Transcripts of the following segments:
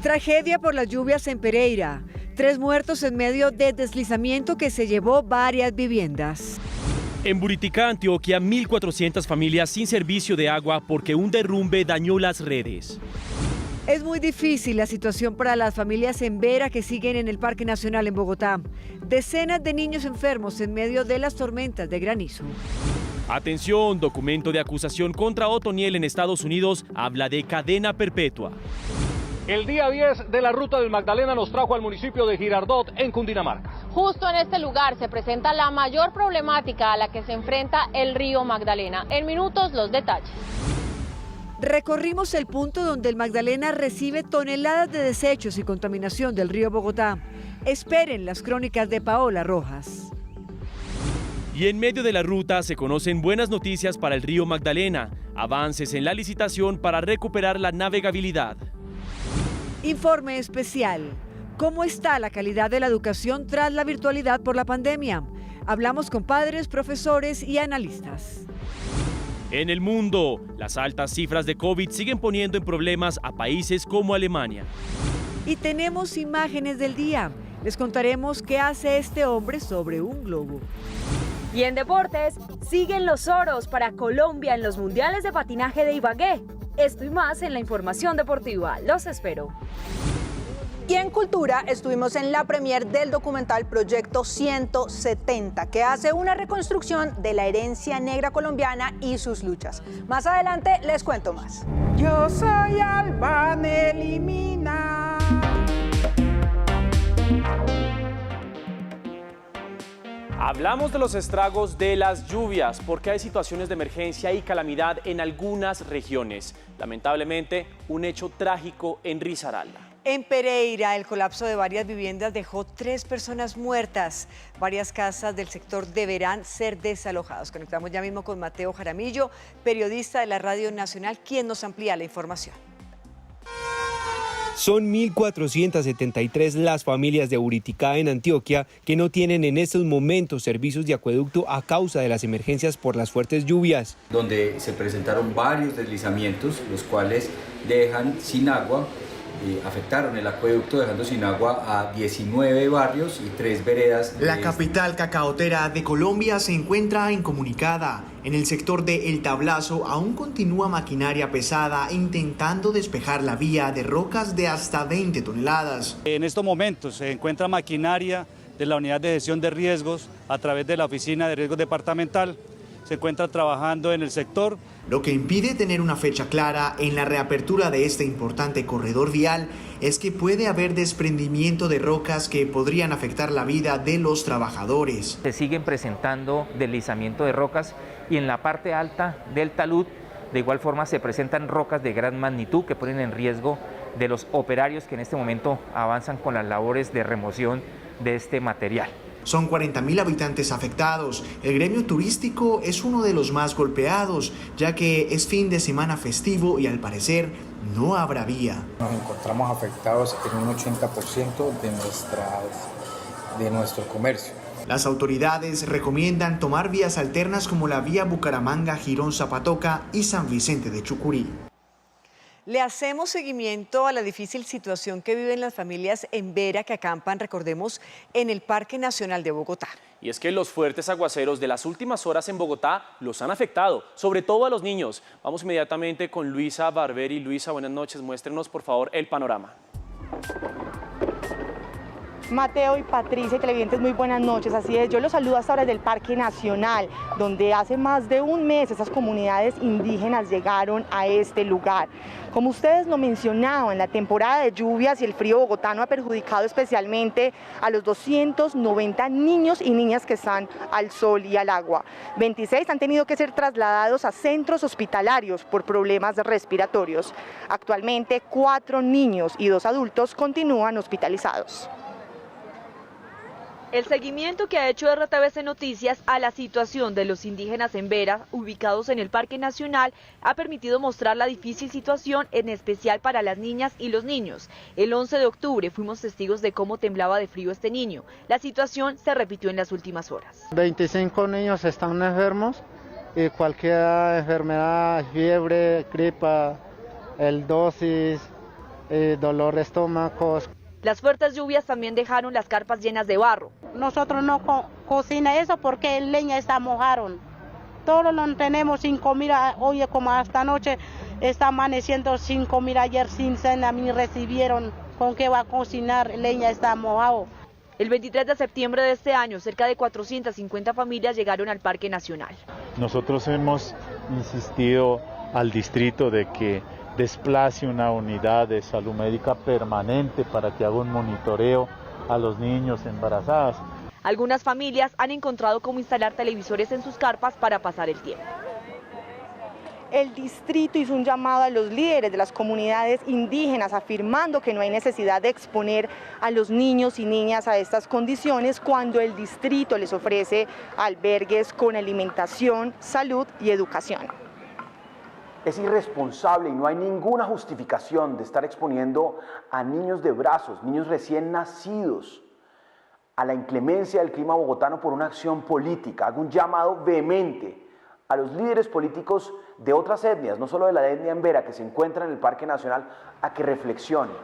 Tragedia por las lluvias en Pereira. 3 muertos en medio de deslizamiento que se llevó varias viviendas. En Buriticá, Antioquia, 1.400 familias sin servicio de agua porque un derrumbe dañó las redes. Es muy difícil la situación para las familias en Vera que siguen en el Parque Nacional en Bogotá. Decenas de niños enfermos en medio de las tormentas de granizo. Atención, documento de acusación contra Otoniel en Estados Unidos habla de cadena perpetua. El día 10 de la Ruta del Magdalena nos trajo al municipio de Girardot, en Cundinamarca. Justo en este lugar se presenta la mayor problemática a la que se enfrenta el río Magdalena. En minutos, los detalles. Recorrimos el punto donde el Magdalena recibe toneladas de desechos y contaminación del río Bogotá. Esperen las crónicas de Paola Rojas. Y en medio de la ruta se conocen buenas noticias para el río Magdalena, avances en la licitación para recuperar la navegabilidad. Informe especial. ¿Cómo está la calidad de la educación tras la virtualidad por la pandemia? Hablamos con padres, profesores y analistas. En el mundo, las altas cifras de COVID siguen poniendo en problemas a países como Alemania. Y tenemos imágenes del día. Les contaremos qué hace este hombre sobre un globo. Y en deportes, siguen los oros para Colombia en los mundiales de patinaje de Ibagué. Esto y más en la información deportiva. Los espero. Y en Cultura estuvimos en la premier del documental Proyecto 170, que hace una reconstrucción de la herencia negra colombiana y sus luchas. Más adelante les cuento más. Yo soy Albán Elimina. Hablamos de los estragos de las lluvias, porque hay situaciones de emergencia y calamidad en algunas regiones. Lamentablemente, un hecho trágico en Risaralda. En Pereira, el colapso de varias viviendas dejó 3 personas muertas. Varias casas del sector deberán ser desalojadas. Conectamos ya mismo con Mateo Jaramillo, periodista de la Radio Nacional, quien nos amplía la información. Son 1.473 las familias de Buriticá en Antioquia que no tienen en estos momentos servicios de acueducto a causa de las emergencias por las fuertes lluvias. Donde se presentaron varios deslizamientos, los cuales dejan sin agua, afectaron el acueducto dejando sin agua a 19 barrios y 3 veredas. La capital cacaotera de Colombia se encuentra incomunicada. En el sector de El Tablazo aún continúa maquinaria pesada intentando despejar la vía de rocas de hasta 20 toneladas. En estos momentos se encuentra maquinaria de la Unidad de Gestión de Riesgos a través de la Oficina de Riesgos Departamental. Se encuentra trabajando en el sector. Lo que impide tener una fecha clara en la reapertura de este importante corredor vial es que puede haber desprendimiento de rocas que podrían afectar la vida de los trabajadores. Se siguen presentando deslizamiento de rocas y en la parte alta del talud de igual forma se presentan rocas de gran magnitud que ponen en riesgo de los operarios que en este momento avanzan con las labores de remoción de este material. Son 40.000 habitantes afectados. El gremio turístico es uno de los más golpeados, ya que es fin de semana festivo y al parecer no habrá vía. Nos encontramos afectados en un 80% de nuestro comercio. Las autoridades recomiendan tomar vías alternas como la vía Bucaramanga-Girón-Zapatoca y San Vicente de Chucurí. Le hacemos seguimiento a la difícil situación que viven las familias en Vera que acampan, recordemos, en el Parque Nacional de Bogotá. Y es que los fuertes aguaceros de las últimas horas en Bogotá los han afectado, sobre todo a los niños. Vamos inmediatamente con Luisa Barberi. Luisa, buenas noches, muéstrenos por favor el panorama. Mateo y Patricia, televidentes, muy buenas noches. Así es, yo los saludo hasta ahora del Parque Nacional, donde hace más de un mes esas comunidades indígenas llegaron a este lugar. Como ustedes lo mencionaban, la temporada de lluvias y el frío bogotano ha perjudicado especialmente a los 290 niños y niñas que están al sol y al agua. 26 han tenido que ser trasladados a centros hospitalarios por problemas respiratorios. Actualmente 4 niños y 2 adultos continúan hospitalizados. El seguimiento que ha hecho RTVC Noticias a la situación de los indígenas en Vera, ubicados en el Parque Nacional, ha permitido mostrar la difícil situación, en especial para las niñas y los niños. El 11 de octubre fuimos testigos de cómo temblaba de frío este niño. La situación se repitió en las últimas horas. 25 niños están enfermos y cualquier enfermedad, fiebre, gripa, el dosis, dolor de estómago. Las fuertes lluvias también dejaron las carpas llenas de barro. Nosotros no cocina eso porque el leña está mojaron. Todos lo tenemos sin comida. Oye, como hasta anoche está amaneciendo sin comida. Ayer sin cena ni recibieron. ¿Con qué va a cocinar? El leña está mojado. El 23 de septiembre de este año, cerca de 450 familias llegaron al Parque Nacional. Nosotros hemos insistido al distrito de que desplace una unidad de salud médica permanente para que haga un monitoreo a los niños embarazadas. Algunas familias han encontrado cómo instalar televisores en sus carpas para pasar el tiempo. El distrito hizo un llamado a los líderes de las comunidades indígenas afirmando que no hay necesidad de exponer a los niños y niñas a estas condiciones cuando el distrito les ofrece albergues con alimentación, salud y educación. Es irresponsable y no hay ninguna justificación de estar exponiendo a niños de brazos, niños recién nacidos, a la inclemencia del clima bogotano por una acción política. Hago un llamado vehemente a los líderes políticos de otras etnias, no solo de la etnia embera que se encuentra en el Parque Nacional, a que reflexionen.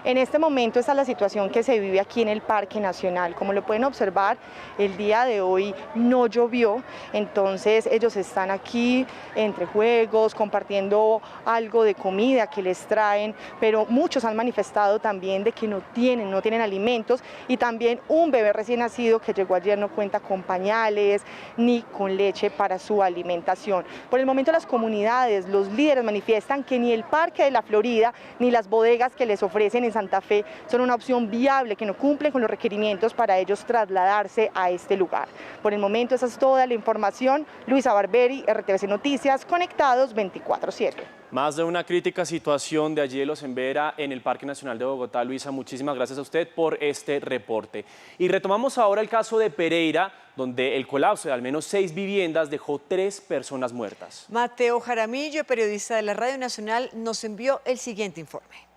En este momento esta es la situación que se vive aquí en el Parque Nacional. Como lo pueden observar, el día de hoy no llovió, entonces ellos están aquí entre juegos, compartiendo algo de comida que les traen, pero muchos han manifestado también de que no tienen alimentos, y también un bebé recién nacido que llegó ayer no cuenta con pañales ni con leche para su alimentación. Por el momento las comunidades, los líderes manifiestan que ni el Parque de la Florida ni las bodegas que les ofrecen en Santa Fe son una opción viable, que no cumplen con los requerimientos para ellos trasladarse a este lugar. Por el momento esa es toda la información. Luisa Barberi, RTVC Noticias, conectados 24/7. Más de una crítica situación de allí de los Embera en el Parque Nacional de Bogotá. Luisa, muchísimas gracias a usted por este reporte. Y retomamos ahora el caso de Pereira, donde el colapso de al menos 6 viviendas dejó 3 personas muertas. Mateo Jaramillo, periodista de la Radio Nacional, nos envió el siguiente informe.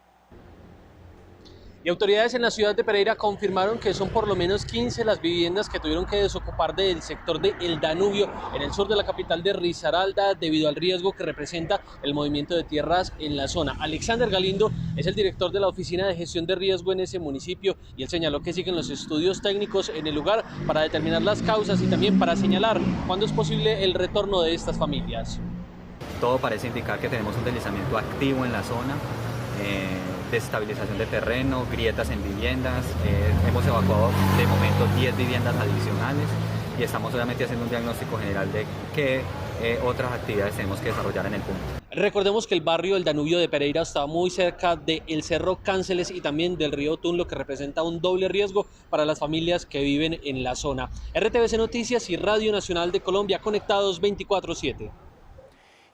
Y autoridades en la ciudad de Pereira confirmaron que son por lo menos 15 las viviendas que tuvieron que desocupar del sector de El Danubio, en el sur de la capital de Risaralda, debido al riesgo que representa el movimiento de tierras en la zona. Alexander Galindo es el director de la Oficina de Gestión de Riesgo en ese municipio, y él señaló que siguen los estudios técnicos en el lugar para determinar las causas y también para señalar cuándo es posible el retorno de estas familias. Todo parece indicar que tenemos un deslizamiento activo en la zona. Desestabilización de terreno, grietas en viviendas, hemos evacuado de momento 10 viviendas adicionales y estamos obviamente haciendo un diagnóstico general de qué otras actividades tenemos que desarrollar en el punto. Recordemos que el barrio El Danubio de Pereira está muy cerca del Cerro Cánceles y también del río Tun, lo que representa un doble riesgo para las familias que viven en la zona. RTVC Noticias y Radio Nacional de Colombia, conectados 24/7.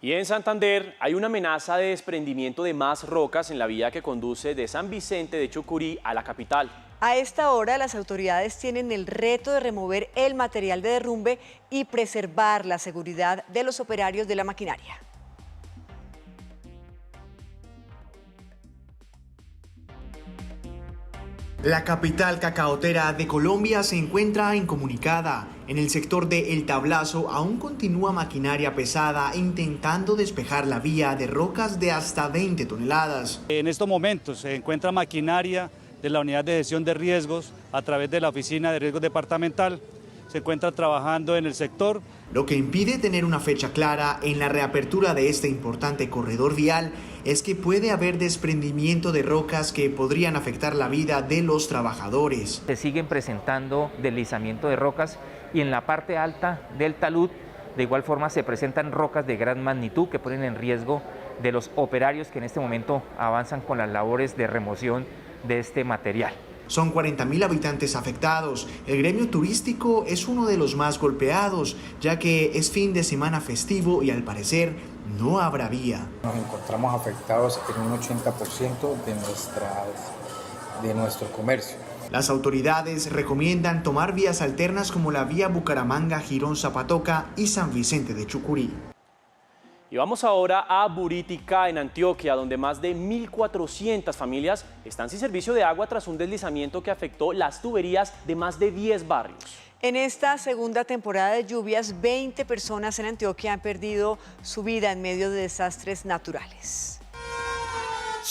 Y en Santander hay una amenaza de desprendimiento de más rocas en la vía que conduce de San Vicente de Chucurí a la capital. A esta hora las autoridades tienen el reto de remover el material de derrumbe y preservar la seguridad de los operarios de la maquinaria. La capital cacaotera de Colombia se encuentra incomunicada. En el sector de El Tablazo aún continúa maquinaria pesada intentando despejar la vía de rocas de hasta 20 toneladas. En estos momentos se encuentra maquinaria de la Unidad de Gestión de Riesgos a través de la Oficina de Riesgos Departamental. Se encuentra trabajando en el sector. Lo que impide tener una fecha clara en la reapertura de este importante corredor vial es que puede haber desprendimiento de rocas que podrían afectar la vida de los trabajadores. Se siguen presentando deslizamiento de rocas y en la parte alta del talud de igual forma se presentan rocas de gran magnitud que ponen en riesgo de los operarios que en este momento avanzan con las labores de remoción de este material. Son 40.000 habitantes afectados. El gremio turístico es uno de los más golpeados, ya que es fin de semana festivo y al parecer no habrá vía. Nos encontramos afectados en un 80% de nuestro comercio. Las autoridades recomiendan tomar vías alternas como la vía Bucaramanga-Girón-Zapatoca y San Vicente de Chucurí. Y vamos ahora a Buritica, en Antioquia, donde más de 1.400 familias están sin servicio de agua tras un deslizamiento que afectó las tuberías de más de 10 barrios. En esta segunda temporada de lluvias, 20 personas en Antioquia han perdido su vida en medio de desastres naturales.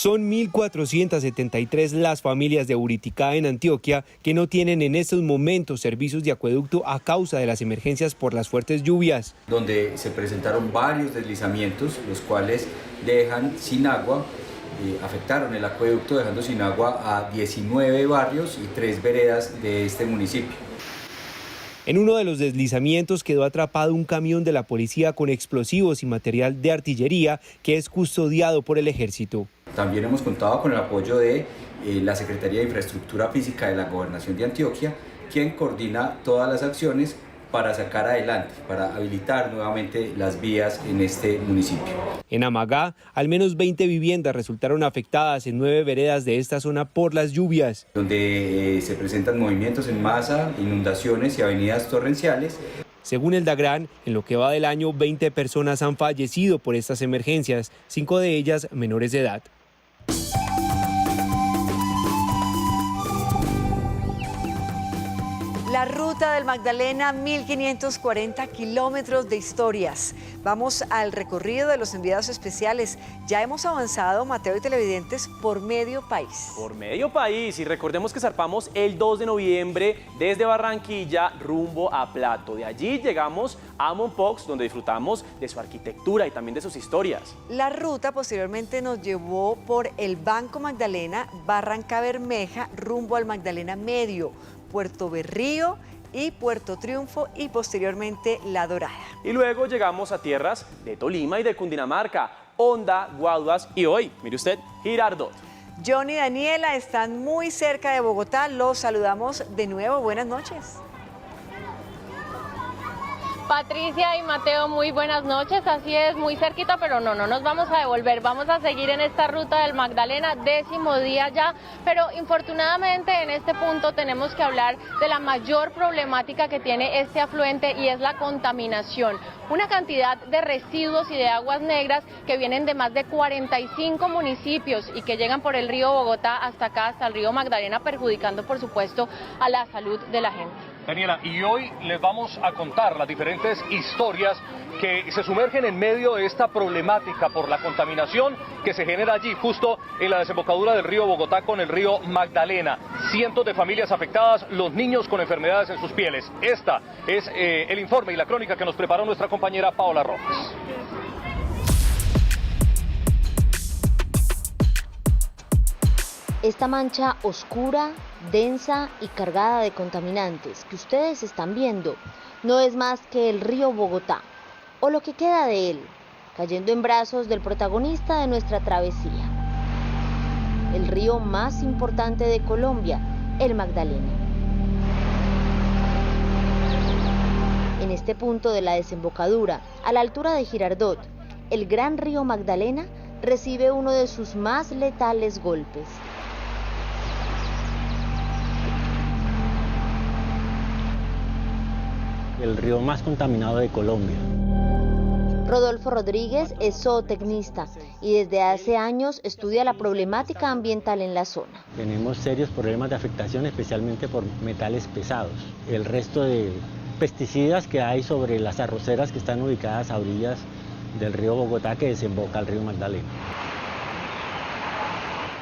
Son 1.473 las familias de Uriticá en Antioquia que no tienen en estos momentos servicios de acueducto a causa de las emergencias por las fuertes lluvias. Donde se presentaron varios deslizamientos, los cuales dejan sin agua, afectaron el acueducto dejando sin agua a 19 barrios y 3 veredas de este municipio. En uno de los deslizamientos quedó atrapado un camión de la policía con explosivos y material de artillería que es custodiado por el ejército. También hemos contado con el apoyo de la Secretaría de Infraestructura Física de la Gobernación de Antioquia, quien coordina todas las acciones para sacar adelante, para habilitar nuevamente las vías en este municipio. En Amagá, al menos 20 viviendas resultaron afectadas en 9 veredas de esta zona por las lluvias. Donde se presentan movimientos en masa, inundaciones y avenidas torrenciales. Según el DAGRAN, en lo que va del año, 20 personas han fallecido por estas emergencias, 5 de ellas menores de edad. La ruta del Magdalena, 1.540 kilómetros de historias. Vamos al recorrido de los enviados especiales. Ya hemos avanzado, Mateo y televidentes, por medio país. Por medio país, y recordemos que zarpamos el 2 de noviembre desde Barranquilla rumbo a Plato. De allí llegamos a Mompox, donde disfrutamos de su arquitectura y también de sus historias. La ruta posteriormente nos llevó por el Banco Magdalena, Barranca Bermeja, rumbo al Magdalena Medio, Puerto Berrío y Puerto Triunfo y posteriormente La Dorada. Y luego llegamos a tierras de Tolima y de Cundinamarca, Honda, Guaduas y hoy, mire usted, Girardot. John y Daniela están muy cerca de Bogotá, los saludamos de nuevo, buenas noches. Patricia y Mateo, muy buenas noches, así es, muy cerquita, pero no nos vamos a devolver, vamos a seguir en esta ruta del Magdalena, 10º día ya, pero infortunadamente en este punto tenemos que hablar de la mayor problemática que tiene este afluente y es la contaminación. Una cantidad de residuos y de aguas negras que vienen de más de 45 municipios y que llegan por el río Bogotá hasta acá, hasta el río Magdalena, perjudicando por supuesto a la salud de la gente. Daniela, y hoy les vamos a contar las diferentes historias que se sumergen en medio de esta problemática por la contaminación que se genera allí, justo en la desembocadura del río Bogotá con el río Magdalena. Cientos de familias afectadas, los niños con enfermedades en sus pieles. Esta es el informe y la crónica que nos preparó nuestra compañera Paola Rojas. Esta mancha oscura, densa y cargada de contaminantes que ustedes están viendo no es más que el río Bogotá, o lo que queda de él, cayendo en brazos del protagonista de nuestra travesía. El río más importante de Colombia, el Magdalena. En este punto de la desembocadura, a la altura de Girardot, el gran río Magdalena recibe uno de sus más letales golpes. El río más contaminado de Colombia. Rodolfo Rodríguez es zootecnista y desde hace años estudia la problemática ambiental en la zona. Tenemos serios problemas de afectación, especialmente por metales pesados. El resto de pesticidas que hay sobre las arroceras que están ubicadas a orillas del río Bogotá que desemboca al río Magdalena.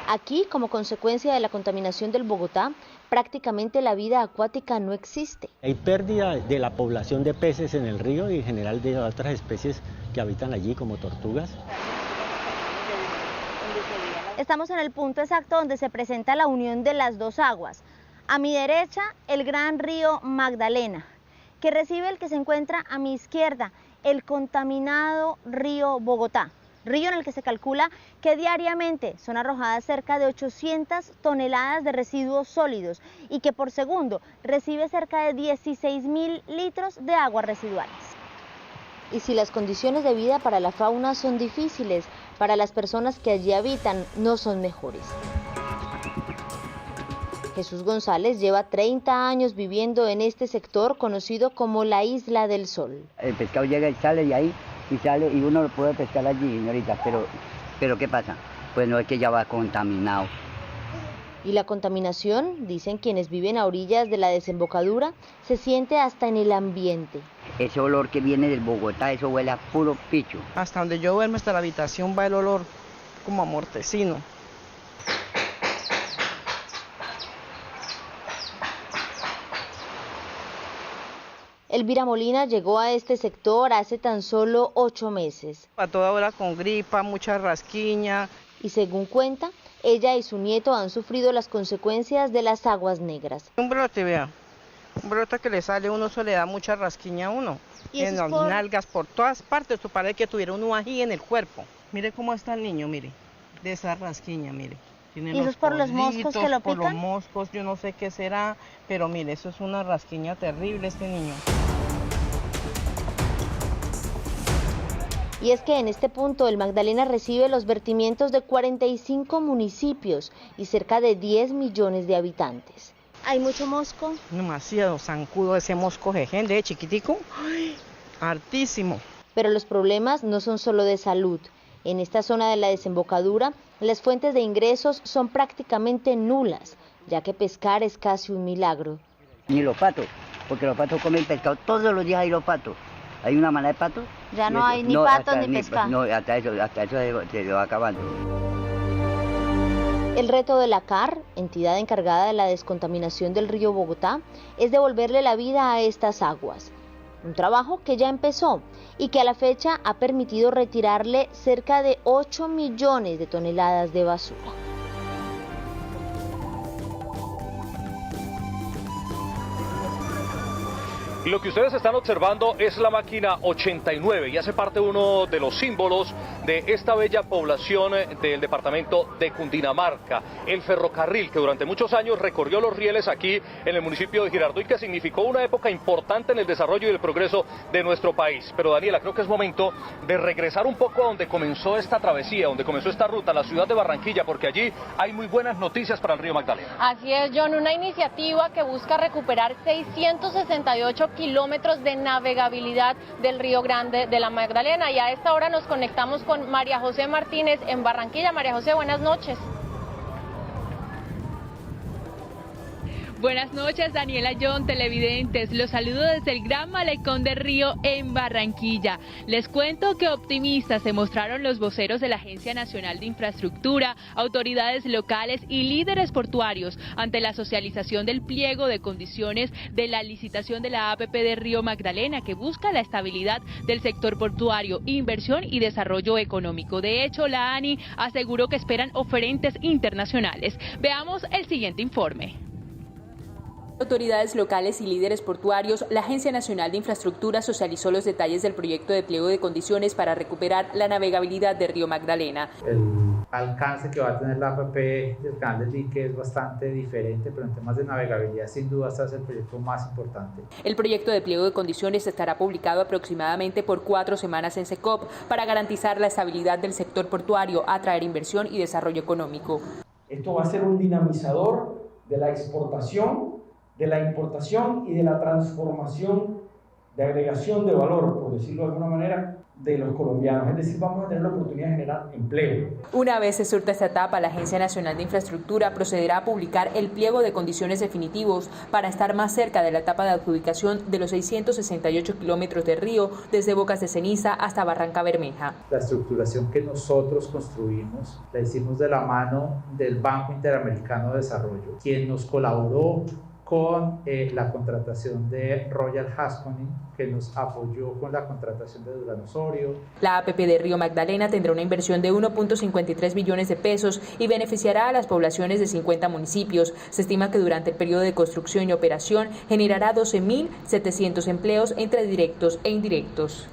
Aquí, como consecuencia de la contaminación del Bogotá, prácticamente la vida acuática no existe. Hay pérdida de la población de peces en el río y en general de otras especies que habitan allí, como tortugas. Estamos en el punto exacto donde se presenta la unión de las dos aguas. A mi derecha, el gran río Magdalena, que recibe el que se encuentra a mi izquierda, el contaminado río Bogotá. Río en el que se calcula que diariamente son arrojadas cerca de 800 toneladas de residuos sólidos y que por segundo recibe cerca de 16.000 litros de aguas residuales. Y si las condiciones de vida para la fauna son difíciles, para las personas que allí habitan no son mejores. Jesús González lleva 30 años viviendo en este sector conocido como la Isla del Sol. El pescado llega y sale de ahí. Y sale y uno lo puede pescar allí, señorita, pero ¿qué pasa? Pues no es que ya va contaminado. Y la contaminación, dicen quienes viven a orillas de la desembocadura, se siente hasta en el ambiente. Ese olor que viene del Bogotá, eso huele a puro picho. Hasta donde yo duermo, hasta la habitación va el olor como a mortecino. Elvira Molina llegó a este sector hace tan solo 8 meses. A toda hora con gripa, mucha rasquiña. Y según cuenta, ella y su nieto han sufrido las consecuencias de las aguas negras. Un brote, vea, un brote que le sale a uno, eso le da mucha rasquiña a uno. ¿Y en las nalgas, por todas partes, parece que tuviera uno ají en el cuerpo. Mire cómo está el niño, mire, de esa rasquiña, mire. Tiene ¿Y eso es por los moscos que lo pican? Por los moscos, yo no sé qué será, pero mire, eso es una rasquiña terrible este niño. Y es que en este punto el Magdalena recibe los vertimientos de 45 municipios y cerca de 10 millones de habitantes. ¿Hay mucho mosco? Demasiado zancudo ese mosco jejen, de chiquitico, ¡ay! Hartísimo. Pero los problemas no son solo de salud. En esta zona de la desembocadura, las fuentes de ingresos son prácticamente nulas, ya que pescar es casi un milagro. Ni los patos, porque los patos comen pescado, todos los días hay los patos. Hay una mala de patos. Ya no hay ni patos ni pescado. No, hasta eso se va acabando. El reto de la CAR, entidad encargada de la descontaminación del río Bogotá, es devolverle la vida a estas aguas. Un trabajo que ya empezó y que a la fecha ha permitido retirarle cerca de 8 millones de toneladas de basura. Lo que ustedes están observando es la máquina 89 y hace parte uno de los símbolos de esta bella población del departamento de Cundinamarca, el ferrocarril que durante muchos años recorrió los rieles aquí en el municipio de Girardot y que significó una época importante en el desarrollo y el progreso de nuestro país. Pero Daniela, creo que es momento de regresar un poco a donde comenzó esta travesía, donde comenzó esta ruta, la ciudad de Barranquilla, porque allí hay muy buenas noticias para el río Magdalena. Así es, John, una iniciativa que busca recuperar 668 kilómetros de navegabilidad del Río Grande de la Magdalena. Y a esta hora nos conectamos con María José Martínez en Barranquilla. María José, buenas noches. Buenas noches, Daniela, John, televidentes. Los saludo desde el Gran Malecón del Río en Barranquilla. Les cuento que optimistas se mostraron los voceros de la Agencia Nacional de Infraestructura, autoridades locales y líderes portuarios ante la socialización del pliego de condiciones de la licitación de la APP de Río Magdalena, que busca la estabilidad del sector portuario, inversión y desarrollo económico. De hecho, la ANI aseguró que esperan oferentes internacionales. Veamos el siguiente informe. Autoridades locales y líderes portuarios, la Agencia Nacional de Infraestructura socializó los detalles del proyecto de pliego de condiciones para recuperar la navegabilidad de Río Magdalena. El alcance que va a tener la APP del canal del dique es bastante diferente, pero en temas de navegabilidad sin duda este es el proyecto más importante. El proyecto de pliego de condiciones estará publicado aproximadamente por 4 semanas en SECOP para garantizar la estabilidad del sector portuario, atraer inversión y desarrollo económico. Esto va a ser un dinamizador de la exportación, de la importación y de la transformación de agregación de valor, por decirlo de alguna manera, de los colombianos. Es decir, vamos a tener la oportunidad de generar empleo. Una vez se surta esta etapa, la Agencia Nacional de Infraestructura procederá a publicar el pliego de condiciones definitivos para estar más cerca de la etapa de adjudicación de los 668 kilómetros de río desde Bocas de Ceniza hasta Barranca Bermeja. La estructuración que nosotros construimos la hicimos de la mano del Banco Interamericano de Desarrollo, quien nos colaboró con la contratación de Royal Haskoning, que nos apoyó con la contratación de Durán Osorio. La APP de Río Magdalena tendrá una inversión de 1.53 billones de pesos y beneficiará a las poblaciones de 50 municipios. Se estima que durante el periodo de construcción y operación generará 12.700 empleos entre directos e indirectos.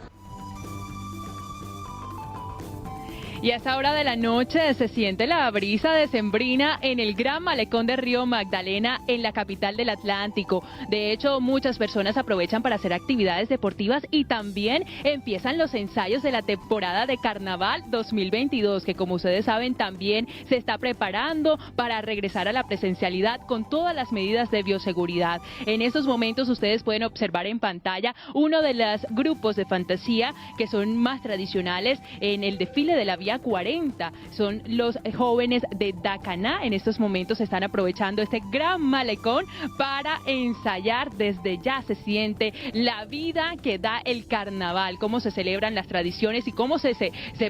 Y a esta hora de la noche se siente la brisa decembrina en el Gran Malecón de Río Magdalena, en la capital del Atlántico. De hecho, muchas personas aprovechan para hacer actividades deportivas y también empiezan los ensayos de la temporada de Carnaval 2022, que como ustedes saben también se está preparando para regresar a la presencialidad con todas las medidas de bioseguridad. En estos momentos ustedes pueden observar en pantalla uno de los grupos de fantasía que son más tradicionales en el desfile de la María 40. Son los jóvenes de Dacaná. En estos momentos están aprovechando este gran malecón para ensayar. Desde ya se siente la vida que da el carnaval, cómo se celebran las tradiciones y cómo se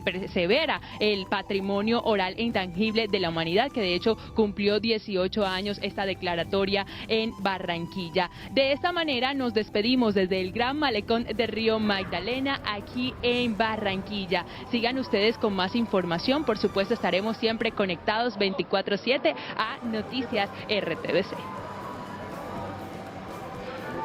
persevera el patrimonio oral e intangible de la humanidad, que de hecho cumplió 18 años esta declaratoria en Barranquilla. De esta manera nos despedimos desde el Gran Malecón de Río Magdalena, aquí en Barranquilla. Sigan ustedes con más información, por supuesto estaremos siempre conectados 24/7 a Noticias RTVC.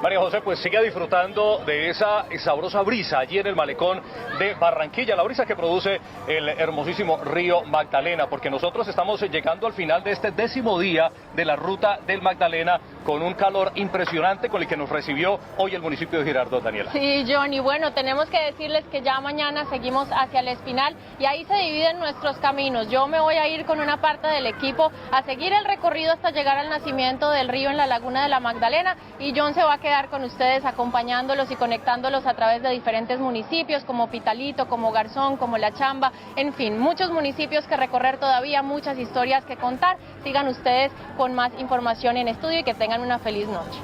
María José, pues sigue disfrutando de esa sabrosa brisa allí en el malecón de Barranquilla, la brisa que produce el hermosísimo río Magdalena, porque nosotros estamos llegando al final de este 10º día de la ruta del Magdalena con un calor impresionante con el que nos recibió hoy el municipio de Girardot, Daniela. Sí, Johnny, bueno, tenemos que decirles que ya mañana seguimos hacia el Espinal y ahí se dividen nuestros caminos. Yo me voy a ir con una parte del equipo a seguir el recorrido hasta llegar al nacimiento del río en la laguna de la Magdalena, y John se va a quedar con ustedes acompañándolos y conectándolos a través de diferentes municipios como Pitalito, como Garzón, como La Chamba, en fin, muchos municipios que recorrer todavía, muchas historias que contar. Sigan ustedes con más información en estudio y que tengan una feliz noche.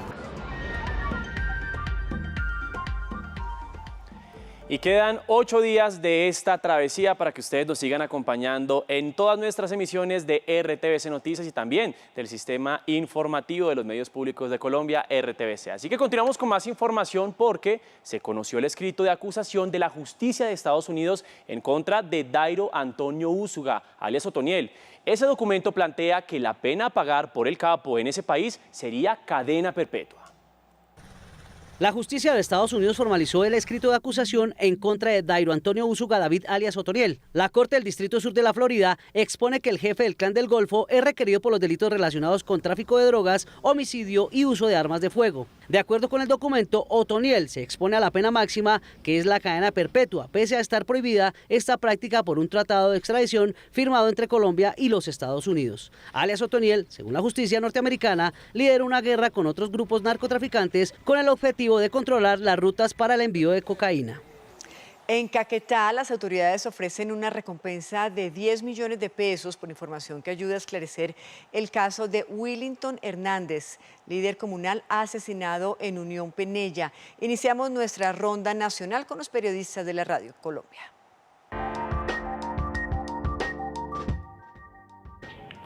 Y quedan 8 días de esta travesía para que ustedes nos sigan acompañando en todas nuestras emisiones de RTVC Noticias y también del sistema informativo de los medios públicos de Colombia, RTVC. Así que continuamos con más información porque se conoció el escrito de acusación de la justicia de Estados Unidos en contra de Dairo Antonio Úsuga, alias Otoniel. Ese documento plantea que la pena a pagar por el capo en ese país sería cadena perpetua. La justicia de Estados Unidos formalizó el escrito de acusación en contra de Dairo Antonio Úsuga David alias Otoniel. La Corte del Distrito Sur de la Florida expone que el jefe del Clan del Golfo es requerido por los delitos relacionados con tráfico de drogas, homicidio y uso de armas de fuego. De acuerdo con el documento, Otoniel se expone a la pena máxima, que es la cadena perpetua, pese a estar prohibida esta práctica por un tratado de extradición firmado entre Colombia y los Estados Unidos. Alias Otoniel, según la justicia norteamericana, lidera una guerra con otros grupos narcotraficantes con el objetivo de controlar las rutas para el envío de cocaína. En Caquetá, las autoridades ofrecen una recompensa de 10 millones de pesos por información que ayude a esclarecer el caso de Willington Hernández, líder comunal asesinado en Unión Penella. Iniciamos nuestra ronda nacional con los periodistas de la Radio Colombia.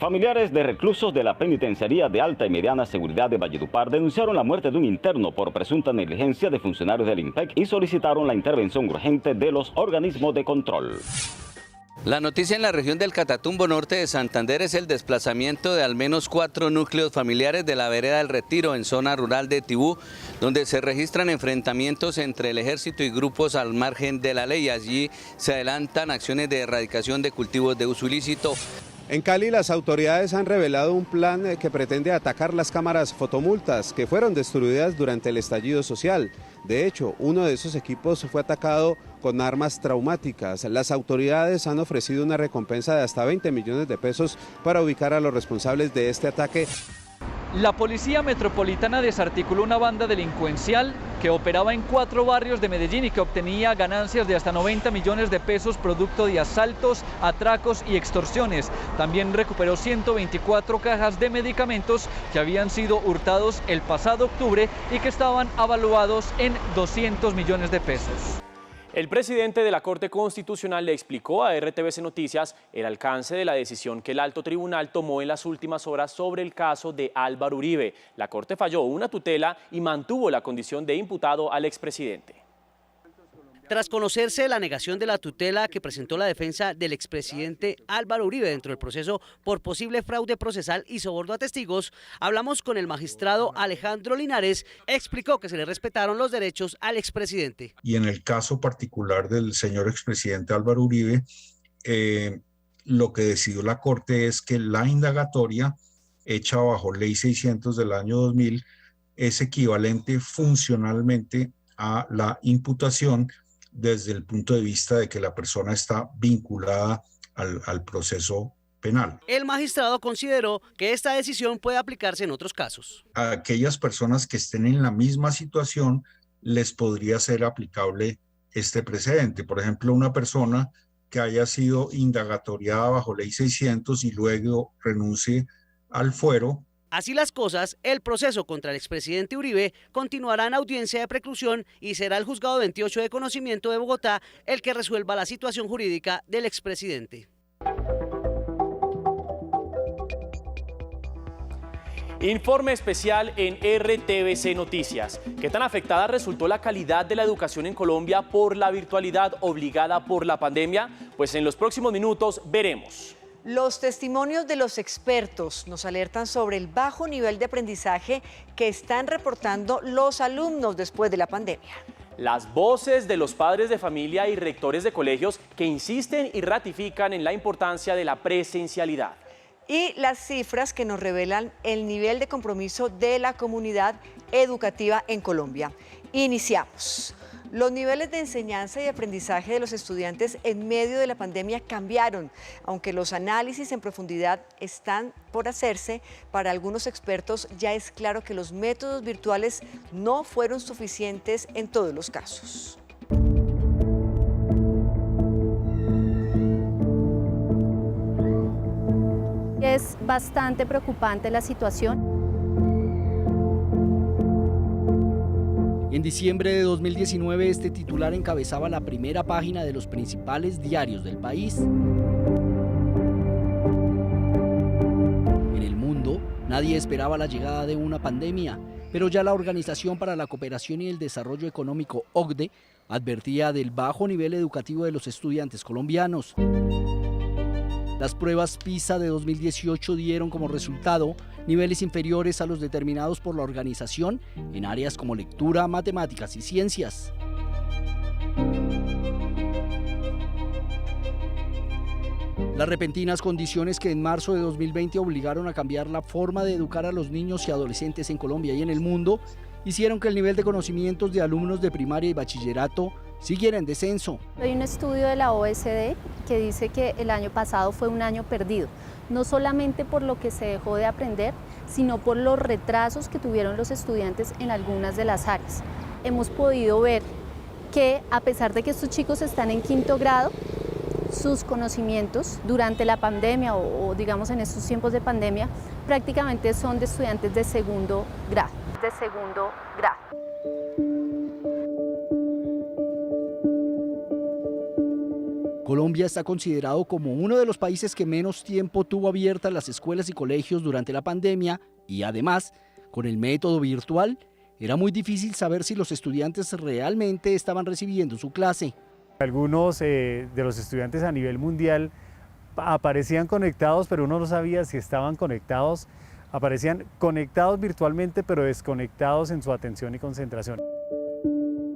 Familiares de reclusos de la Penitenciaría de Alta y Mediana Seguridad de Valledupar denunciaron la muerte de un interno por presunta negligencia de funcionarios del INPEC y solicitaron la intervención urgente de los organismos de control. La noticia en la región del Catatumbo Norte de Santander es el desplazamiento de al menos 4 núcleos familiares de la vereda del Retiro en zona rural de Tibú, donde se registran enfrentamientos entre el ejército y grupos al margen de la ley. Allí se adelantan acciones de erradicación de cultivos de uso ilícito. En Cali, las autoridades han revelado un plan que pretende atacar las cámaras fotomultas que fueron destruidas durante el estallido social. De hecho, uno de esos equipos fue atacado con armas traumáticas. Las autoridades han ofrecido una recompensa de hasta 20 millones de pesos para ubicar a los responsables de este ataque. La Policía Metropolitana desarticuló una banda delincuencial que operaba en 4 barrios de Medellín y que obtenía ganancias de hasta 90 millones de pesos producto de asaltos, atracos y extorsiones. También recuperó 124 cajas de medicamentos que habían sido hurtados el pasado octubre y que estaban avaluados en 200 millones de pesos. El presidente de la Corte Constitucional le explicó a RTVC Noticias el alcance de la decisión que el alto tribunal tomó en las últimas horas sobre el caso de Álvaro Uribe. La Corte falló una tutela y mantuvo la condición de imputado al expresidente. Tras conocerse la negación de la tutela que presentó la defensa del expresidente Álvaro Uribe dentro del proceso por posible fraude procesal y soborno a testigos, hablamos con el magistrado Alejandro Linares. Explicó que se le respetaron los derechos al expresidente. Y en el caso particular del señor expresidente Álvaro Uribe, lo que decidió la Corte es que la indagatoria hecha bajo Ley 600 del año 2000 es equivalente funcionalmente a la imputación desde el punto de vista de que la persona está vinculada al proceso penal. El magistrado consideró que esta decisión puede aplicarse en otros casos. A aquellas personas que estén en la misma situación les podría ser aplicable este precedente. Por ejemplo, una persona que haya sido indagatoriada bajo ley 600 y luego renuncie al fuero. Así las cosas, el proceso contra el expresidente Uribe continuará en audiencia de preclusión y será el juzgado 28 de conocimiento de Bogotá el que resuelva la situación jurídica del expresidente. Informe especial en RTVC Noticias. ¿Qué tan afectada resultó la calidad de la educación en Colombia por la virtualidad obligada por la pandemia? Pues en los próximos minutos veremos. Los testimonios de los expertos nos alertan sobre el bajo nivel de aprendizaje que están reportando los alumnos después de la pandemia. Las voces de los padres de familia y rectores de colegios que insisten y ratifican en la importancia de la presencialidad. Y las cifras que nos revelan el nivel de compromiso de la comunidad educativa en Colombia. Iniciamos. Los niveles de enseñanza y aprendizaje de los estudiantes en medio de la pandemia cambiaron, aunque los análisis en profundidad están por hacerse. Para algunos expertos ya es claro que los métodos virtuales no fueron suficientes en todos los casos. Es bastante preocupante la situación. En diciembre de 2019, este titular encabezaba la primera página de los principales diarios del país. En el mundo, nadie esperaba la llegada de una pandemia, pero ya la Organización para la Cooperación y el Desarrollo Económico, OCDE, advertía del bajo nivel educativo de los estudiantes colombianos. Las pruebas PISA de 2018 dieron como resultado niveles inferiores a los determinados por la organización en áreas como lectura, matemáticas y ciencias. Las repentinas condiciones que en marzo de 2020 obligaron a cambiar la forma de educar a los niños y adolescentes en Colombia y en el mundo hicieron que el nivel de conocimientos de alumnos de primaria y bachillerato siguiera en descenso. Hay un estudio de la OECD que dice que el año pasado fue un año perdido, no solamente por lo que se dejó de aprender, sino por los retrasos que tuvieron los estudiantes en algunas de las áreas. Hemos podido ver que a pesar de que estos chicos están en quinto grado, sus conocimientos durante la pandemia o digamos en estos tiempos de pandemia prácticamente son de estudiantes de segundo grado. Colombia está considerado como uno de los países que menos tiempo tuvo abiertas las escuelas y colegios durante la pandemia y además, con el método virtual, era muy difícil saber si los estudiantes realmente estaban recibiendo su clase. Algunos de los estudiantes a nivel mundial aparecían conectados, pero uno no sabía si estaban conectados. Aparecían conectados virtualmente, pero desconectados en su atención y concentración.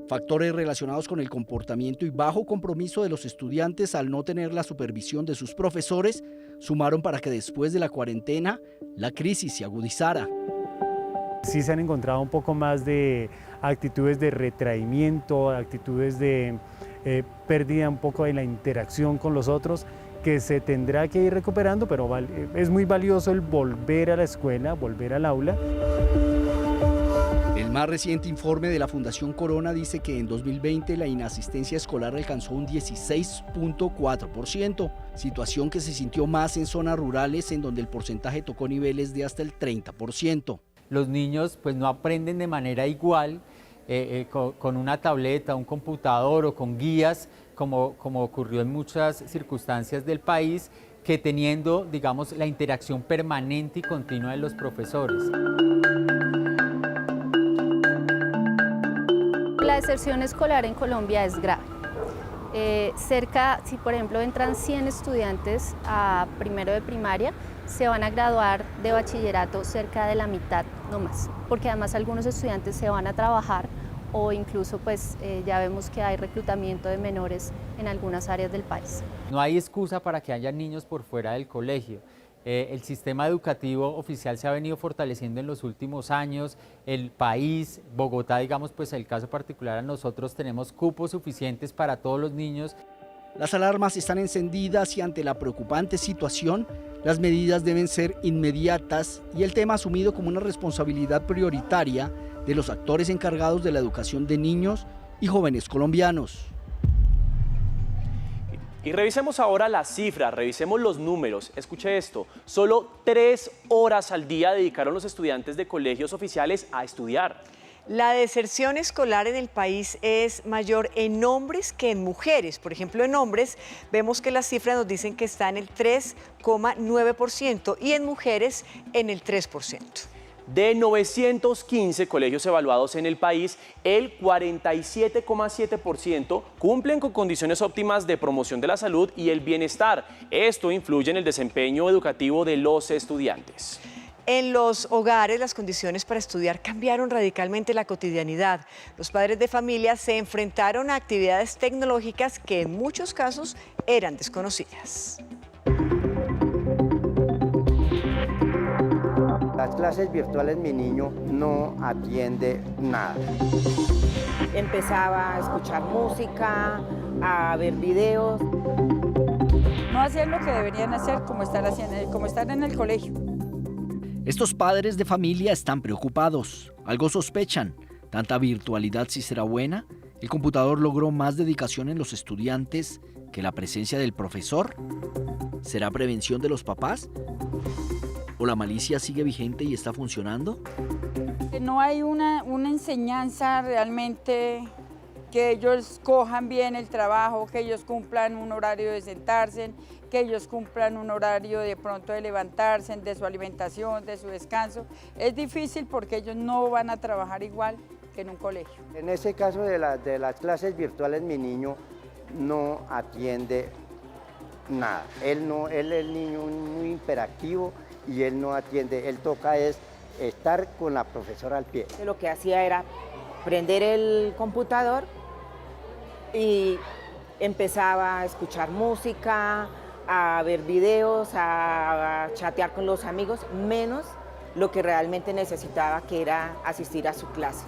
Factores relacionados con el comportamiento y bajo compromiso de los estudiantes al no tener la supervisión de sus profesores sumaron para que después de la cuarentena la crisis se agudizara. Sí se han encontrado un poco más de actitudes de retraimiento, actitudes de pérdida un poco de la interacción con los otros, que se tendrá que ir recuperando, pero es muy valioso el volver a la escuela, volver al aula. El más reciente informe de la Fundación Corona dice que en 2020 la inasistencia escolar alcanzó un 16.4%, situación que se sintió más en zonas rurales en donde el porcentaje tocó niveles de hasta el 30%. Los niños pues no aprenden de manera igual con una tableta, un computador o con guías, como ocurrió en muchas circunstancias del país, que teniendo, digamos, la interacción permanente y continua de los profesores. La deserción escolar en Colombia es grave. Si por ejemplo entran 100 estudiantes a primero de primaria, se van a graduar de bachillerato cerca de la mitad, no más, porque además algunos estudiantes se van a trabajar o incluso pues ya vemos que hay reclutamiento de menores en algunas áreas del país. No hay excusa para que haya niños por fuera del colegio. El sistema educativo oficial se ha venido fortaleciendo en los últimos años, el país, Bogotá, digamos, pues el caso particular, nosotros tenemos cupos suficientes para todos los niños. Las alarmas están encendidas y ante la preocupante situación, las medidas deben ser inmediatas y el tema asumido como una responsabilidad prioritaria de los actores encargados de la educación de niños y jóvenes colombianos. Y revisemos ahora las cifras, revisemos los números. Escuche esto, solo 3 horas al día dedicaron los estudiantes de colegios oficiales a estudiar. La deserción escolar en el país es mayor en hombres que en mujeres. Por ejemplo, en hombres vemos que las cifras nos dicen que está en el 3,9% y en mujeres en el 3%. De 915 colegios evaluados en el país, el 47,7% cumplen con condiciones óptimas de promoción de la salud y el bienestar. Esto influye en el desempeño educativo de los estudiantes. En los hogares, las condiciones para estudiar cambiaron radicalmente la cotidianidad. Los padres de familia se enfrentaron a actividades tecnológicas que en muchos casos eran desconocidas. Las clases virtuales mi niño no atiende nada. Empezaba a escuchar música, a ver videos. No hacían lo que deberían hacer como estar en el colegio. Estos padres de familia están preocupados, algo sospechan. ¿Tanta virtualidad sí será buena? ¿El computador logró más dedicación en los estudiantes que la presencia del profesor? ¿Será prevención de los papás? ¿O la malicia sigue vigente y está funcionando? No hay una enseñanza realmente que ellos cojan bien el trabajo, que ellos cumplan un horario de sentarse, que ellos cumplan un horario de pronto de levantarse, de su alimentación, de su descanso. Es difícil porque ellos no van a trabajar igual que en un colegio. En ese caso de las clases virtuales mi niño no atiende nada. Él es el niño muy hiperactivo y él no atiende, él toca es estar con la profesora al pie. Lo que hacía era prender el computador y empezaba a escuchar música, a ver videos, a chatear con los amigos, menos lo que realmente necesitaba, que era asistir a su clase.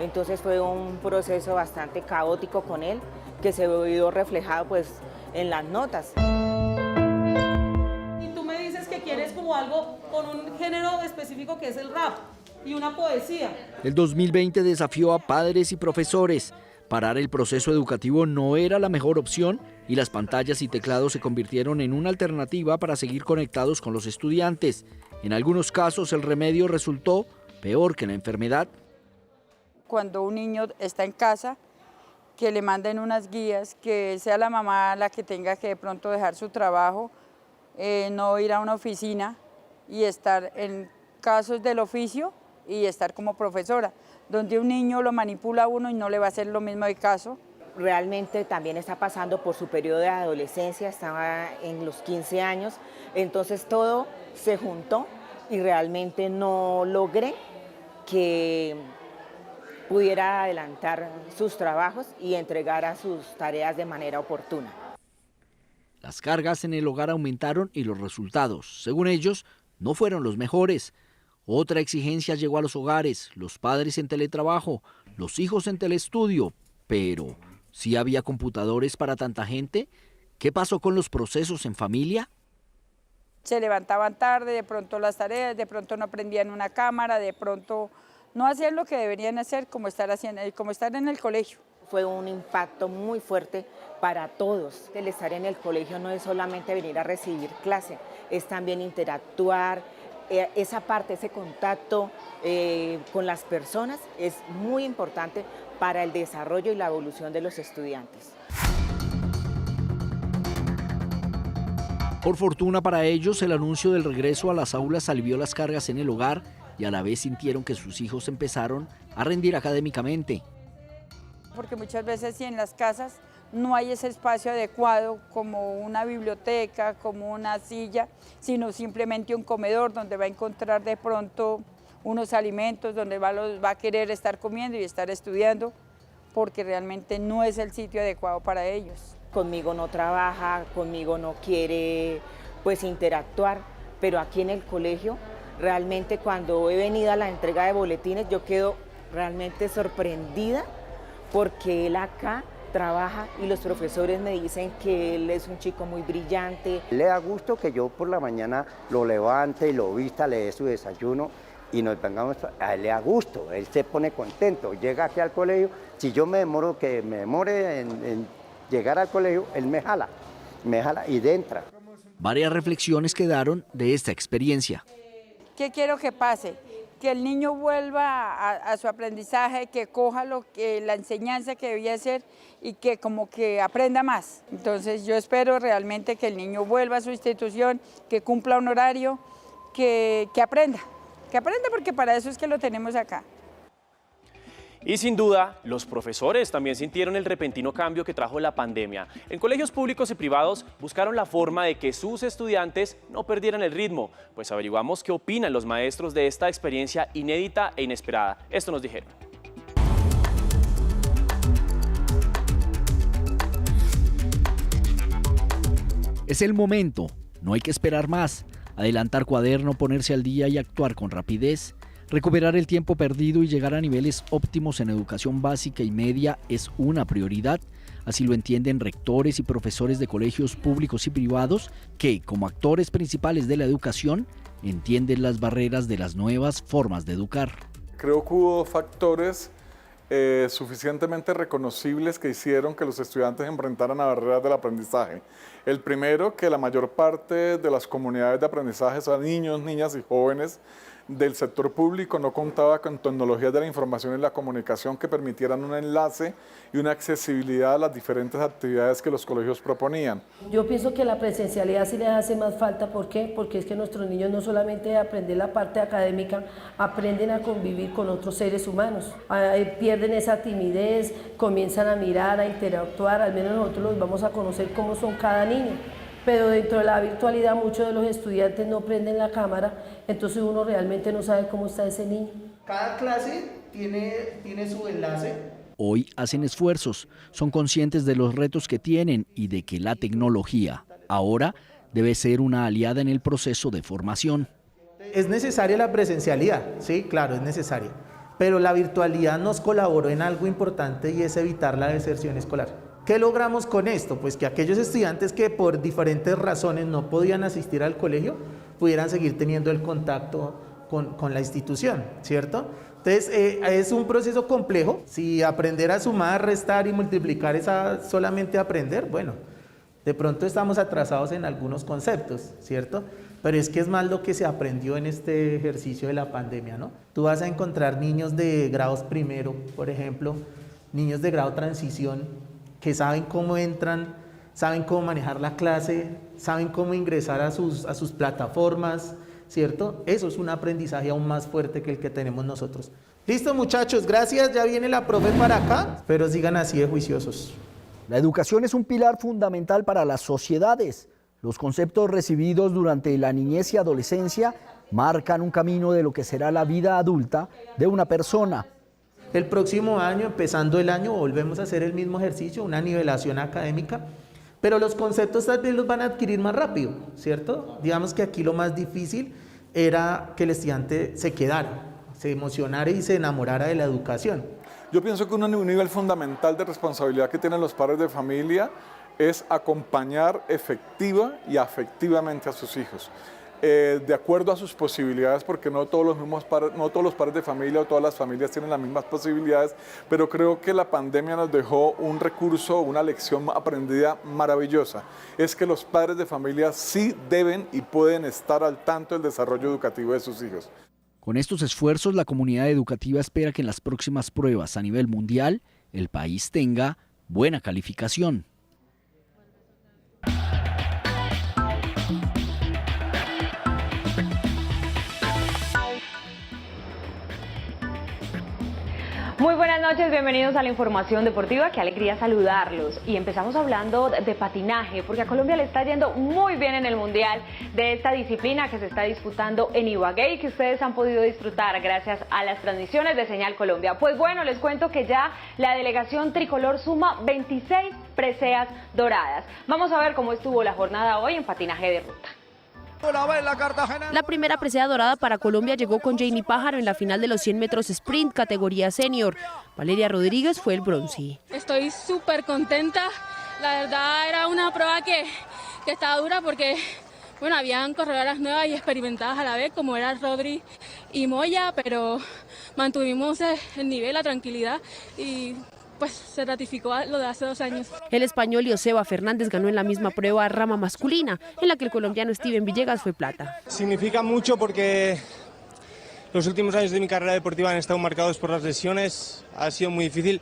Entonces fue un proceso bastante caótico con él, que se vio reflejado pues en las notas. Y tú me dices que quieres como algo con un género específico que es el rap y una poesía. El 2020 desafió a padres y profesores. Parar el proceso educativo no era la mejor opción y las pantallas y teclados se convirtieron en una alternativa para seguir conectados con los estudiantes. En algunos casos el remedio resultó peor que la enfermedad. Cuando un niño está en casa, que le manden unas guías, que sea la mamá la que tenga que de pronto dejar su trabajo, no ir a una oficina y estar en casos del oficio y estar como profesora, donde un niño lo manipula a uno y no le va a hacer lo mismo de caso. Realmente también está pasando por su periodo de adolescencia, estaba en los 15 años, entonces todo se juntó y realmente no logré que pudiera adelantar sus trabajos y entregara sus tareas de manera oportuna. Las cargas en el hogar aumentaron y los resultados, según ellos, no fueron los mejores. Otra exigencia llegó a los hogares, los padres en teletrabajo, los hijos en teleestudio, pero ¿sí había computadores para tanta gente? ¿Qué pasó con los procesos en familia? Se levantaban tarde, de pronto las tareas, de pronto no prendían una cámara, de pronto no hacían lo que deberían hacer como estar en el colegio. Fue un impacto muy fuerte para todos. El estar en el colegio no es solamente venir a recibir clase, es también interactuar. Esa parte, ese contacto con las personas es muy importante para el desarrollo y la evolución de los estudiantes. Por fortuna para ellos, el anuncio del regreso a las aulas alivió las cargas en el hogar y a la vez sintieron que sus hijos empezaron a rendir académicamente. Porque muchas veces si en las casas no hay ese espacio adecuado como una biblioteca, como una silla, sino simplemente un comedor donde va a encontrar de pronto unos alimentos, donde va a querer estar comiendo y estar estudiando, porque realmente no es el sitio adecuado para ellos. Conmigo no trabaja, conmigo no quiere pues interactuar, pero aquí en el colegio realmente cuando he venido a la entrega de boletines yo quedo realmente sorprendida porque él acá trabaja y los profesores me dicen que él es un chico muy brillante. Le da gusto que yo por la mañana lo levante y lo vista, le dé su desayuno y nos vengamos, a él le da gusto, él se pone contento, llega aquí al colegio, si yo me demore en llegar al colegio, él me jala me jala y entra. Varias reflexiones quedaron de esta experiencia. ¿Qué quiero que pase? Que el niño vuelva a su aprendizaje, que coja la enseñanza que debía hacer y que como que aprenda más. Entonces yo espero realmente que el niño vuelva a su institución, que cumpla un horario, que aprenda porque para eso es que lo tenemos acá. Y sin duda, los profesores también sintieron el repentino cambio que trajo la pandemia. En colegios públicos y privados buscaron la forma de que sus estudiantes no perdieran el ritmo. Pues averiguamos qué opinan los maestros de esta experiencia inédita e inesperada. Esto nos dijeron. Es el momento, no hay que esperar más. Adelantar cuaderno, ponerse al día y actuar con rapidez. Recuperar el tiempo perdido y llegar a niveles óptimos en educación básica y media es una prioridad. Así lo entienden rectores y profesores de colegios públicos y privados que, como actores principales de la educación, entienden las barreras de las nuevas formas de educar. Creo que hubo factores suficientemente reconocibles que hicieron que los estudiantes enfrentaran a barreras del aprendizaje. El primero, que la mayor parte de las comunidades de aprendizaje son niños, niñas y jóvenes del sector público, no contaba con tecnologías de la información y la comunicación que permitieran un enlace y una accesibilidad a las diferentes actividades que los colegios proponían. Yo pienso que la presencialidad sí les hace más falta. ¿Por qué? Porque es que nuestros niños no solamente aprenden la parte académica, aprenden a convivir con otros seres humanos. Pierden esa timidez, comienzan a mirar, a interactuar, al menos nosotros los vamos a conocer cómo son cada niño. Pero dentro de la virtualidad muchos de los estudiantes no prenden la cámara, entonces uno realmente no sabe cómo está ese niño. Cada clase tiene su enlace. Hoy hacen esfuerzos, son conscientes de los retos que tienen y de que la tecnología ahora debe ser una aliada en el proceso de formación. Es necesaria la presencialidad, sí, claro, es necesaria, pero la virtualidad nos colaboró en algo importante y es evitar la deserción escolar. ¿Qué logramos con esto? Pues que aquellos estudiantes que por diferentes razones no podían asistir al colegio pudieran seguir teniendo el contacto con la institución, ¿cierto? Entonces es un proceso complejo. Si aprender a sumar, restar y multiplicar es solamente aprender, bueno, de pronto estamos atrasados en algunos conceptos, ¿cierto? Pero es que es más lo que se aprendió en este ejercicio de la pandemia, ¿no? Tú vas a encontrar niños de grados primero, por ejemplo, niños de grado transición, que saben cómo entran, saben cómo manejar la clase, saben cómo ingresar a sus plataformas, ¿cierto? Eso es un aprendizaje aún más fuerte que el que tenemos nosotros. Listo, muchachos, gracias, ya viene la profe para acá, pero sigan así de juiciosos. La educación es un pilar fundamental para las sociedades. Los conceptos recibidos durante la niñez y adolescencia marcan un camino de lo que será la vida adulta de una persona. El próximo año, empezando el año, volvemos a hacer el mismo ejercicio, una nivelación académica, pero los conceptos tal vez los van a adquirir más rápido, ¿cierto? Digamos que aquí lo más difícil era que el estudiante se quedara, se emocionara y se enamorara de la educación. Yo pienso que un nivel fundamental de responsabilidad que tienen los padres de familia es acompañar efectiva y afectivamente a sus hijos. De acuerdo a sus posibilidades, porque no todos los padres de familia o todas las familias tienen las mismas posibilidades, pero creo que la pandemia nos dejó un recurso, una lección aprendida maravillosa. Es que los padres de familia sí deben y pueden estar al tanto del desarrollo educativo de sus hijos. Con estos esfuerzos, la comunidad educativa espera que en las próximas pruebas a nivel mundial, el país tenga buena calificación. Muy buenas noches, bienvenidos a la información deportiva, qué alegría saludarlos. Y empezamos hablando de patinaje, porque a Colombia le está yendo muy bien en el Mundial de esta disciplina que se está disputando en Ibagué y que ustedes han podido disfrutar gracias a las transmisiones de Señal Colombia. Pues bueno, les cuento que ya la delegación tricolor suma 26 preseas doradas. Vamos a ver cómo estuvo la jornada hoy en patinaje de ruta. La primera presea dorada para Colombia llegó con Jamie Pájaro en la final de los 100 metros sprint categoría senior. Valeria Rodríguez fue el bronce. Estoy súper contenta, la verdad era una prueba que estaba dura porque bueno, habían corredoras nuevas y experimentadas a la vez como era Rodri y Moya, pero mantuvimos el nivel, la tranquilidad y pues se ratificó lo de hace 2 años. El español Joseba Fernández ganó en la misma prueba rama masculina, en la que el colombiano Steven Villegas fue plata. Significa mucho porque los últimos años de mi carrera deportiva han estado marcados por las lesiones, ha sido muy difícil.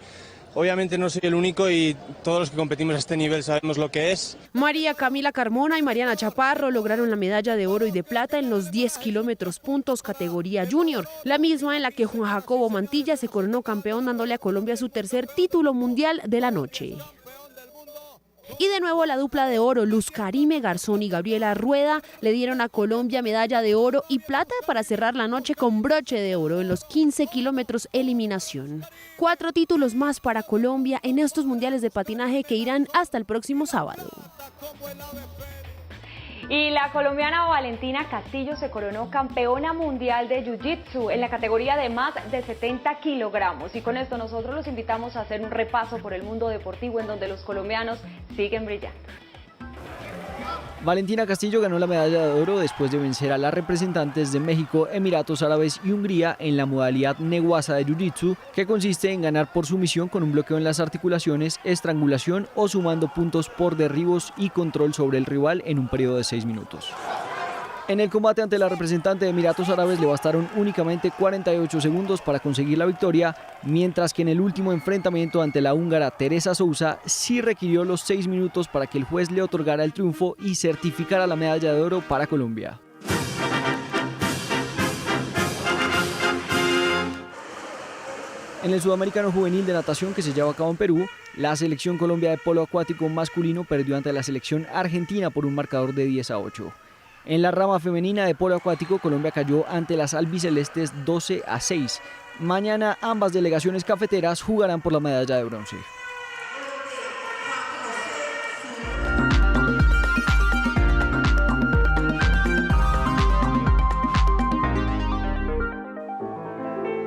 Obviamente no soy el único y todos los que competimos a este nivel sabemos lo que es. María Camila Carmona y Mariana Chaparro lograron la medalla de oro y de plata en los 10 kilómetros puntos categoría junior, la misma en la que Juan Jacobo Mantilla se coronó campeón dándole a Colombia su tercer título mundial de la noche. Y de nuevo la dupla de oro, Luz Karime Garzón y Gabriela Rueda, le dieron a Colombia medalla de oro y plata para cerrar la noche con broche de oro en los 15 kilómetros eliminación. 4 títulos más para Colombia en estos mundiales de patinaje que irán hasta el próximo sábado. Y la colombiana Valentina Castillo se coronó campeona mundial de Jiu-Jitsu en la categoría de más de 70 kilogramos. Y con esto nosotros los invitamos a hacer un repaso por el mundo deportivo en donde los colombianos siguen brillando. Valentina Castillo ganó la medalla de oro después de vencer a las representantes de México, Emiratos Árabes y Hungría en la modalidad Neguasa de Jiu-Jitsu, que consiste en ganar por sumisión con un bloqueo en las articulaciones, estrangulación o sumando puntos por derribos y control sobre el rival en un periodo de 6 minutos. En el combate ante la representante de Emiratos Árabes le bastaron únicamente 48 segundos para conseguir la victoria, mientras que en el último enfrentamiento ante la húngara Teresa Sousa sí requirió los 6 minutos para que el juez le otorgara el triunfo y certificara la medalla de oro para Colombia. En el Sudamericano Juvenil de Natación que se lleva a cabo en Perú, la selección Colombia de polo acuático masculino perdió ante la selección argentina por un marcador de 10-8. En la rama femenina de polo acuático, Colombia cayó ante las albicelestes 12-6. Mañana ambas delegaciones cafeteras jugarán por la medalla de bronce.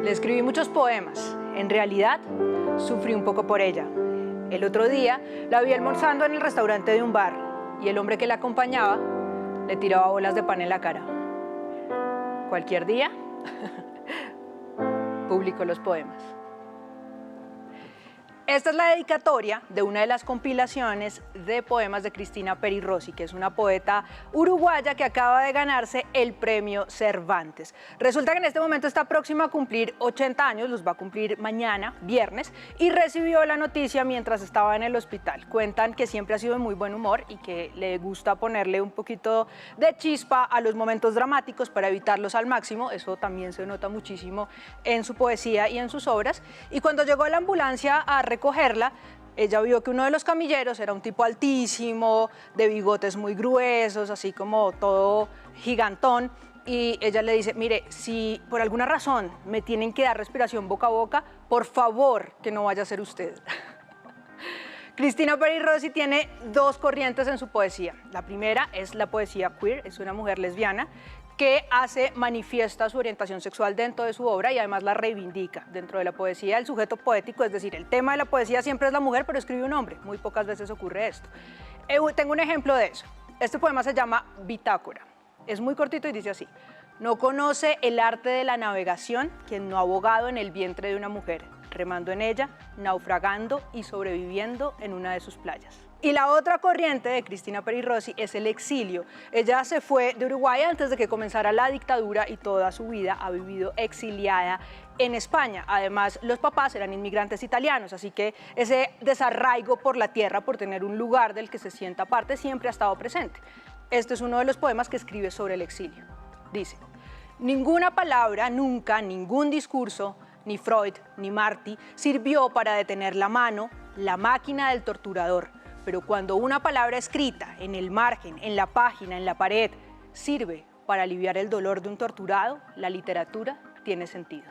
Le escribí muchos poemas. En realidad, sufrí un poco por ella. El otro día la vi almorzando en el restaurante de un bar y el hombre que la acompañaba le tiraba bolas de pan en la cara. Cualquier día, publico los poemas. Esta es la dedicatoria de una de las compilaciones de poemas de Cristina Peri Rossi, que es una poeta uruguaya que acaba de ganarse el premio Cervantes. Resulta que en este momento está próxima a cumplir 80 años, los va a cumplir mañana, viernes, y recibió la noticia mientras estaba en el hospital. Cuentan que siempre ha sido de muy buen humor y que le gusta ponerle un poquito de chispa a los momentos dramáticos para evitarlos al máximo. Eso también se nota muchísimo en su poesía y en sus obras. Y cuando llegó a la ambulancia a recogerla, ella vio que uno de los camilleros era un tipo altísimo, de bigotes muy gruesos, así como todo gigantón, y ella le dice, mire, si por alguna razón me tienen que dar respiración boca a boca, por favor que no vaya a ser usted. Cristina Peri Rossi tiene 2 corrientes en su poesía. La primera es la poesía queer, es una mujer lesbiana que manifiesta su orientación sexual dentro de su obra y además la reivindica dentro de la poesía. El sujeto poético, es decir, el tema de la poesía siempre es la mujer, pero escribe un hombre. Muy pocas veces ocurre esto. Tengo un ejemplo de eso. Este poema se llama Bitácora. Es muy cortito y dice así: no conoce el arte de la navegación quien no ha abogado en el vientre de una mujer, remando en ella, naufragando y sobreviviendo en una de sus playas. Y la otra corriente de Cristina Peri Rossi es el exilio. Ella se fue de Uruguay antes de que comenzara la dictadura y toda su vida ha vivido exiliada en España. Además, los papás eran inmigrantes italianos, así que ese desarraigo por la tierra, por tener un lugar del que se sienta parte, siempre ha estado presente. Este es uno de los poemas que escribe sobre el exilio. Dice: ninguna palabra, nunca, ningún discurso, ni Freud, ni Marty, sirvió para detener la mano, la máquina del torturador. Pero cuando una palabra escrita en el margen, en la página, en la pared, sirve para aliviar el dolor de un torturado, la literatura tiene sentido.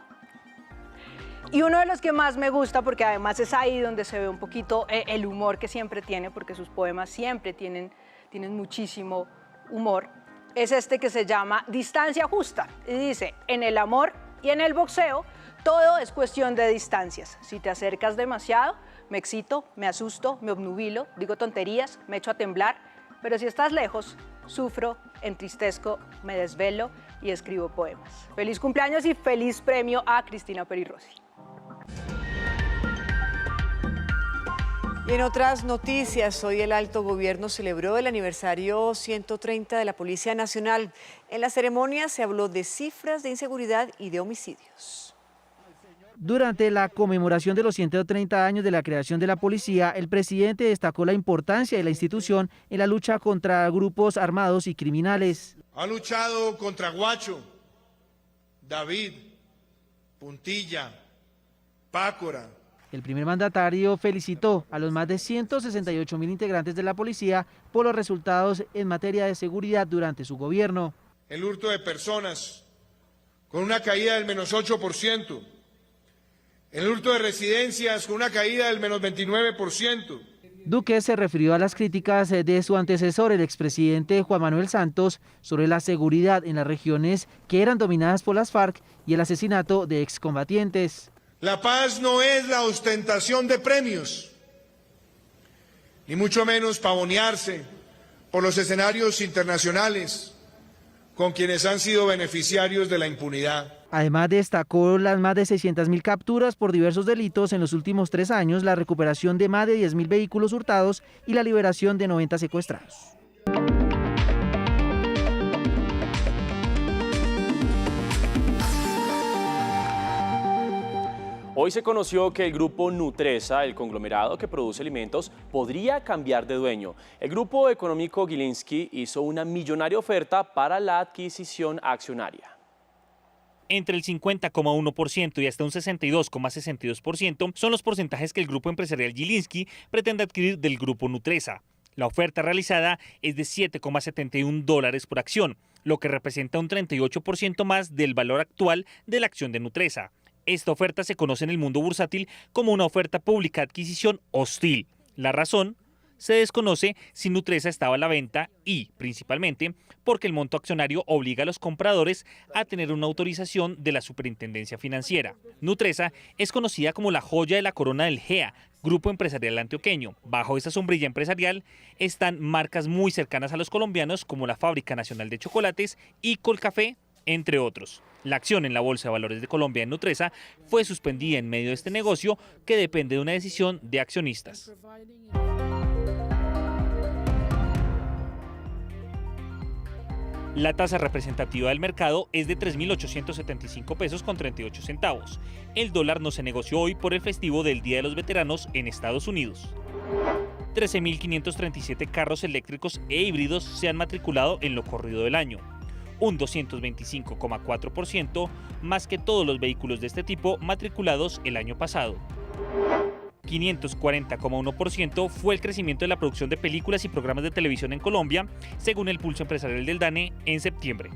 Y uno de los que más me gusta, porque además es ahí donde se ve un poquito el humor que siempre tiene, porque sus poemas siempre tienen muchísimo humor, es este que se llama Distancia Justa. Y dice: en el amor y en el boxeo, todo es cuestión de distancias. Si te acercas demasiado, me excito, me asusto, me obnubilo, digo tonterías, me echo a temblar, pero si estás lejos, sufro, entristezco, me desvelo y escribo poemas. Feliz cumpleaños y feliz premio a Cristina Peri Rossi. Y en otras noticias, hoy el alto gobierno celebró el aniversario 130 de la Policía Nacional. En la ceremonia se habló de cifras de inseguridad y de homicidios. Durante la conmemoración de los 130 años de la creación de la policía, el presidente destacó la importancia de la institución en la lucha contra grupos armados y criminales. Ha luchado contra Guacho, David, Puntilla, Pácora. El primer mandatario felicitó a los más de 168.000 integrantes de la policía por los resultados en materia de seguridad durante su gobierno. El hurto de personas, con una caída del menos 8%. El hurto de residencias, con una caída del menos 29%. Duque se refirió a las críticas de su antecesor, el expresidente Juan Manuel Santos, sobre la seguridad en las regiones que eran dominadas por las FARC y el asesinato de excombatientes. La paz no es la ostentación de premios, ni mucho menos pavonearse por los escenarios internacionales con quienes han sido beneficiarios de la impunidad. Además destacó las más de 600.000 capturas por diversos delitos en los últimos 3 años, la recuperación de más de 10.000 vehículos hurtados y la liberación de 90 secuestrados. Hoy se conoció que el grupo Nutresa, el conglomerado que produce alimentos, podría cambiar de dueño. El grupo económico Gilinski hizo una millonaria oferta para la adquisición accionaria. Entre el 50,1% y hasta un 62,62% son los porcentajes que el grupo empresarial Gilinski pretende adquirir del grupo Nutresa. La oferta realizada es de $7,71 por acción, lo que representa un 38% más del valor actual de la acción de Nutresa. Esta oferta se conoce en el mundo bursátil como una oferta pública de adquisición hostil. La razón: se desconoce si Nutresa estaba a la venta y, principalmente, porque el monto accionario obliga a los compradores a tener una autorización de la Superintendencia Financiera. Nutresa es conocida como la joya de la corona del GEA, Grupo Empresarial Antioqueño. Bajo esta sombrilla empresarial están marcas muy cercanas a los colombianos como la Fábrica Nacional de Chocolates y Colcafé, entre otros. La acción en la Bolsa de Valores de Colombia en Nutresa fue suspendida en medio de este negocio que depende de una decisión de accionistas. La tasa representativa del mercado es de 3.875 pesos con 38 centavos. El dólar no se negoció hoy por el festivo del Día de los Veteranos en Estados Unidos. 13.537 carros eléctricos e híbridos se han matriculado en lo corrido del año, un 225,4% más que todos los vehículos de este tipo matriculados el año pasado. 540,1% fue el crecimiento de la producción de películas y programas de televisión en Colombia, según el Pulso Empresarial del DANE en septiembre.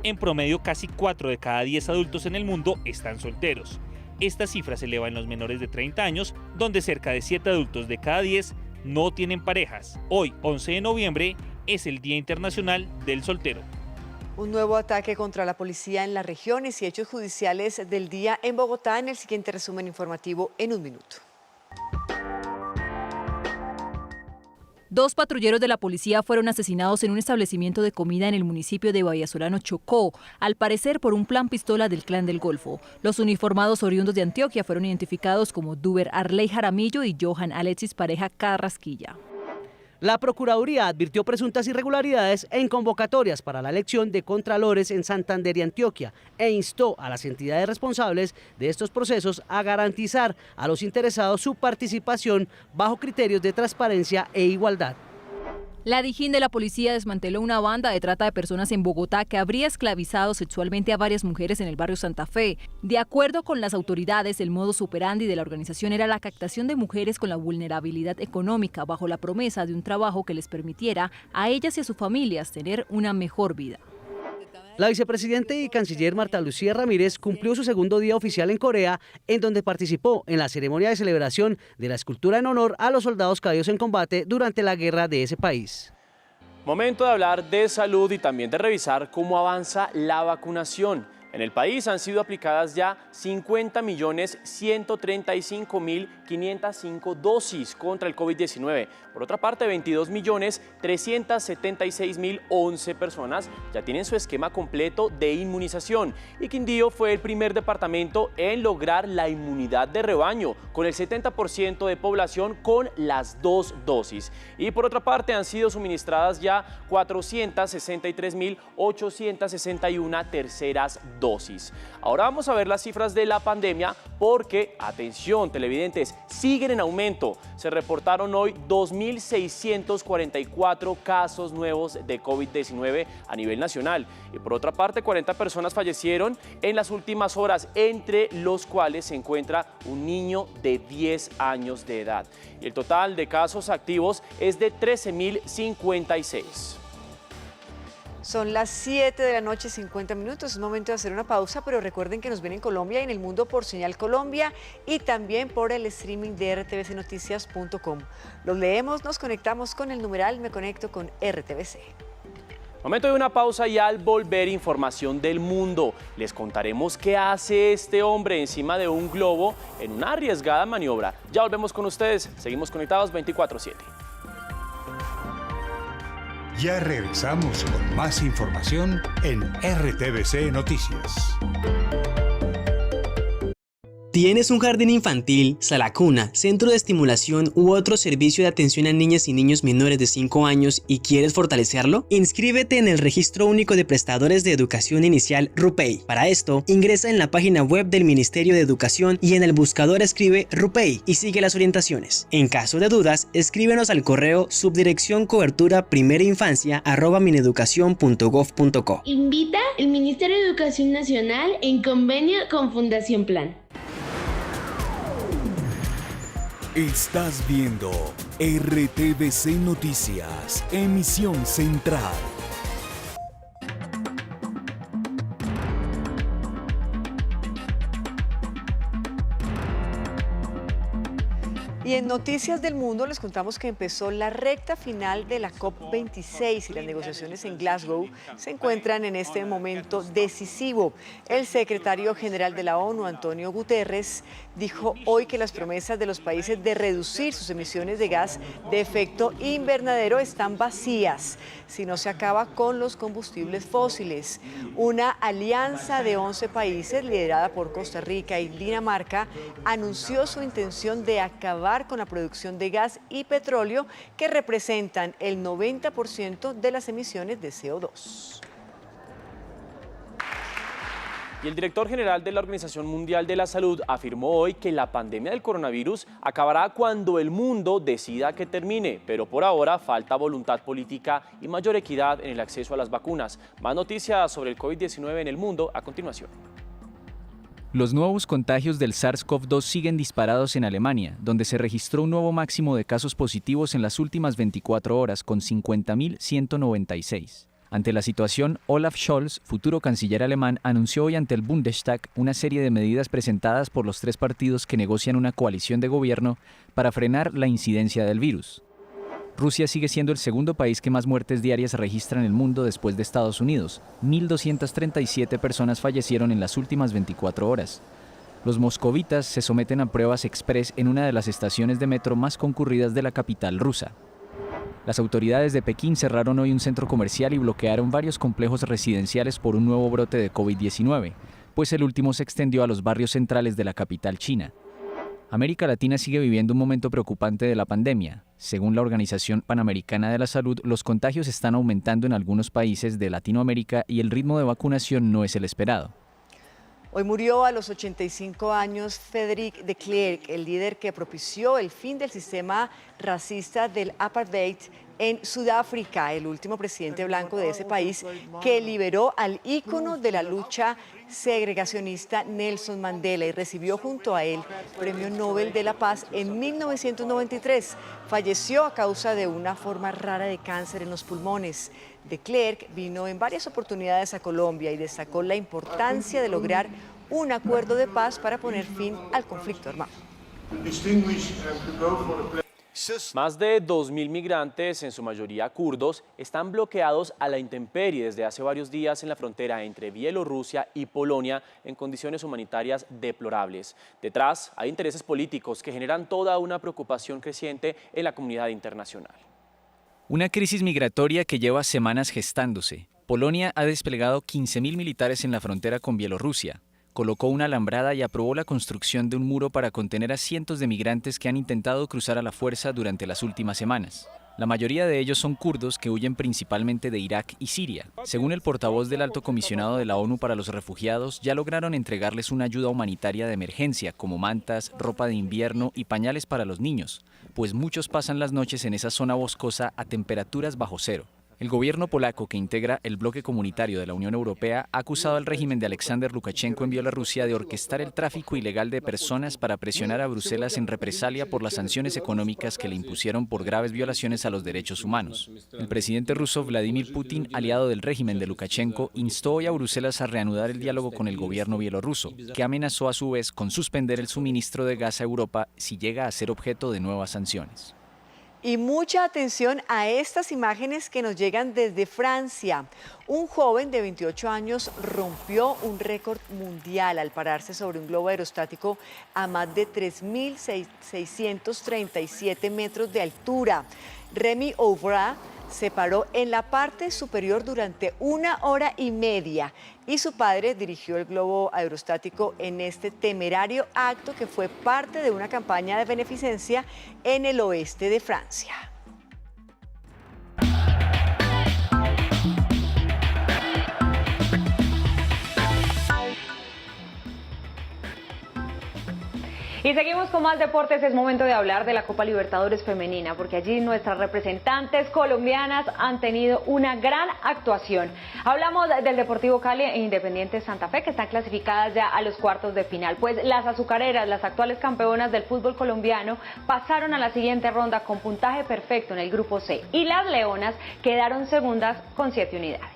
En promedio, casi 4 de cada 10 adultos en el mundo están solteros. Esta cifra se eleva en los menores de 30 años, donde cerca de 7 adultos de cada 10 no tienen parejas. Hoy, 11 de noviembre, es el Día Internacional del Soltero. Un nuevo ataque contra la policía en las regiones y hechos judiciales del día en Bogotá en el siguiente resumen informativo en un minuto. 2 patrulleros de la policía fueron asesinados en un establecimiento de comida en el municipio de Vallasolano, Chocó, al parecer por un plan pistola del Clan del Golfo. Los uniformados oriundos de Antioquia fueron identificados como Duber Arley Jaramillo y Johan Alexis Pareja Carrasquilla. La Procuraduría advirtió presuntas irregularidades en convocatorias para la elección de contralores en Santander y Antioquia e instó a las entidades responsables de estos procesos a garantizar a los interesados su participación bajo criterios de transparencia e igualdad. La Dijín de la policía desmanteló una banda de trata de personas en Bogotá que habría esclavizado sexualmente a varias mujeres en el barrio Santa Fe. De acuerdo con las autoridades, el modus operandi de la organización era la captación de mujeres con la vulnerabilidad económica bajo la promesa de un trabajo que les permitiera a ellas y a sus familias tener una mejor vida. La vicepresidenta y canciller Marta Lucía Ramírez cumplió su segundo día oficial en Corea, en donde participó en la ceremonia de celebración de la escultura en honor a los soldados caídos en combate durante la guerra de ese país. Momento de hablar de salud y también de revisar cómo avanza la vacunación. En el país han sido aplicadas ya 50.135.505 dosis contra el COVID-19. Por otra parte, 22.376.011 personas ya tienen su esquema completo de inmunización. Y Quindío fue el primer departamento en lograr la inmunidad de rebaño, con el 70% de población con las 2 dosis. Y por otra parte, han sido suministradas ya 463.861 terceras dosis. Ahora vamos a ver las cifras de la pandemia porque, atención televidentes, siguen en aumento. Se reportaron hoy 2.644 casos nuevos de COVID-19 a nivel nacional. Y por otra parte, 40 personas fallecieron en las últimas horas, entre los cuales se encuentra un niño de 10 años de edad. Y el total de casos activos es de 13.056. Son las 7 de la noche, 50 minutos. Es momento de hacer una pausa, pero recuerden que nos ven en Colombia y en el mundo por Señal Colombia y también por el streaming de rtvcnoticias.com. Los leemos, nos conectamos con el numeral Me Conecto con RTVC. Momento de una pausa y al volver, información del mundo. Les contaremos qué hace este hombre encima de un globo en una arriesgada maniobra. Ya volvemos con ustedes. Seguimos conectados 24/7. Ya regresamos con más información en RTVC Noticias. ¿Tienes un jardín infantil, sala cuna, centro de estimulación u otro servicio de atención a niñas y niños menores de 5 años y quieres fortalecerlo? Inscríbete en el Registro Único de Prestadores de Educación Inicial RUPEI. Para esto, ingresa en la página web del Ministerio de Educación y en el buscador escribe RUPEI y sigue las orientaciones. En caso de dudas, escríbenos al correo subdireccioncobertura primereinfancia@mineducacion.gov.co. Invita el Ministerio de Educación Nacional en convenio con Fundación Plan. Estás viendo RTVC Noticias, emisión central. Y en Noticias del Mundo les contamos que empezó la recta final de la COP26 y las negociaciones en Glasgow se encuentran en este momento decisivo. El secretario general de la ONU, Antonio Guterres, dijo hoy que las promesas de los países de reducir sus emisiones de gas de efecto invernadero están vacías si no se acaba con los combustibles fósiles. Una alianza de 11 países liderada por Costa Rica y Dinamarca anunció su intención de acabar con la producción de gas y petróleo que representan el 90% de las emisiones de CO2. Y el director general de la Organización Mundial de la Salud afirmó hoy que la pandemia del coronavirus acabará cuando el mundo decida que termine, pero por ahora falta voluntad política y mayor equidad en el acceso a las vacunas. Más noticias sobre el COVID-19 en el mundo a continuación. Los nuevos contagios del SARS-CoV-2 siguen disparados en Alemania, donde se registró un nuevo máximo de casos positivos en las últimas 24 horas, con 50.196. Ante la situación, Olaf Scholz, futuro canciller alemán, anunció hoy ante el Bundestag una serie de medidas presentadas por los 3 partidos que negocian una coalición de gobierno para frenar la incidencia del virus. Rusia sigue siendo el segundo país que más muertes diarias registra en el mundo después de Estados Unidos. 1.237 personas fallecieron en las últimas 24 horas. Los moscovitas se someten a pruebas express en una de las estaciones de metro más concurridas de la capital rusa. Las autoridades de Pekín cerraron hoy un centro comercial y bloquearon varios complejos residenciales por un nuevo brote de COVID-19, pues el último se extendió a los barrios centrales de la capital china. América Latina sigue viviendo un momento preocupante de la pandemia. Según la Organización Panamericana de la Salud, los contagios están aumentando en algunos países de Latinoamérica y el ritmo de vacunación no es el esperado. Hoy murió a los 85 años Frédéric de Klerk, el líder que propició el fin del sistema racista del apartheid en Sudáfrica, el último presidente blanco de ese país que liberó al ícono de la lucha segregacionista Nelson Mandela y recibió junto a él el Premio Nobel de la Paz en 1993. Falleció a causa de una forma rara de cáncer en los pulmones. De Klerk vino en varias oportunidades a Colombia y destacó la importancia de lograr un acuerdo de paz para poner fin al conflicto armado. Más de 2.000 migrantes, en su mayoría kurdos, están bloqueados a la intemperie desde hace varios días en la frontera entre Bielorrusia y Polonia en condiciones humanitarias deplorables. Detrás hay intereses políticos que generan toda una preocupación creciente en la comunidad internacional. Una crisis migratoria que lleva semanas gestándose. Polonia ha desplegado 15.000 militares en la frontera con Bielorrusia. Colocó una alambrada y aprobó la construcción de un muro para contener a cientos de migrantes que han intentado cruzar a la fuerza durante las últimas semanas. La mayoría de ellos son kurdos que huyen principalmente de Irak y Siria. Según el portavoz del Alto Comisionado de la ONU para los Refugiados, ya lograron entregarles una ayuda humanitaria de emergencia, como mantas, ropa de invierno y pañales para los niños, pues muchos pasan las noches en esa zona boscosa a temperaturas bajo cero. El gobierno polaco, que integra el bloque comunitario de la Unión Europea, ha acusado al régimen de Alexander Lukashenko en Bielorrusia de orquestar el tráfico ilegal de personas para presionar a Bruselas en represalia por las sanciones económicas que le impusieron por graves violaciones a los derechos humanos. El presidente ruso Vladimir Putin, aliado del régimen de Lukashenko, instó hoy a Bruselas a reanudar el diálogo con el gobierno bielorruso, que amenazó a su vez con suspender el suministro de gas a Europa si llega a ser objeto de nuevas sanciones. Y mucha atención a estas imágenes que nos llegan desde Francia. Un joven de 28 años rompió un récord mundial al pararse sobre un globo aerostático a más de 3.637 metros de altura. Remy Auvra se paró en la parte superior durante 1 hora y media y su padre dirigió el globo aerostático en este temerario acto que fue parte de una campaña de beneficencia en el oeste de Francia. Y seguimos con más deportes. Es momento de hablar de la Copa Libertadores Femenina, porque allí nuestras representantes colombianas han tenido una gran actuación. Hablamos del Deportivo Cali e Independiente Santa Fe, que están clasificadas ya a los cuartos de final. Pues las azucareras, las actuales campeonas del fútbol colombiano, pasaron a la siguiente ronda con puntaje perfecto en el grupo C. Y las leonas quedaron segundas con 7 unidades.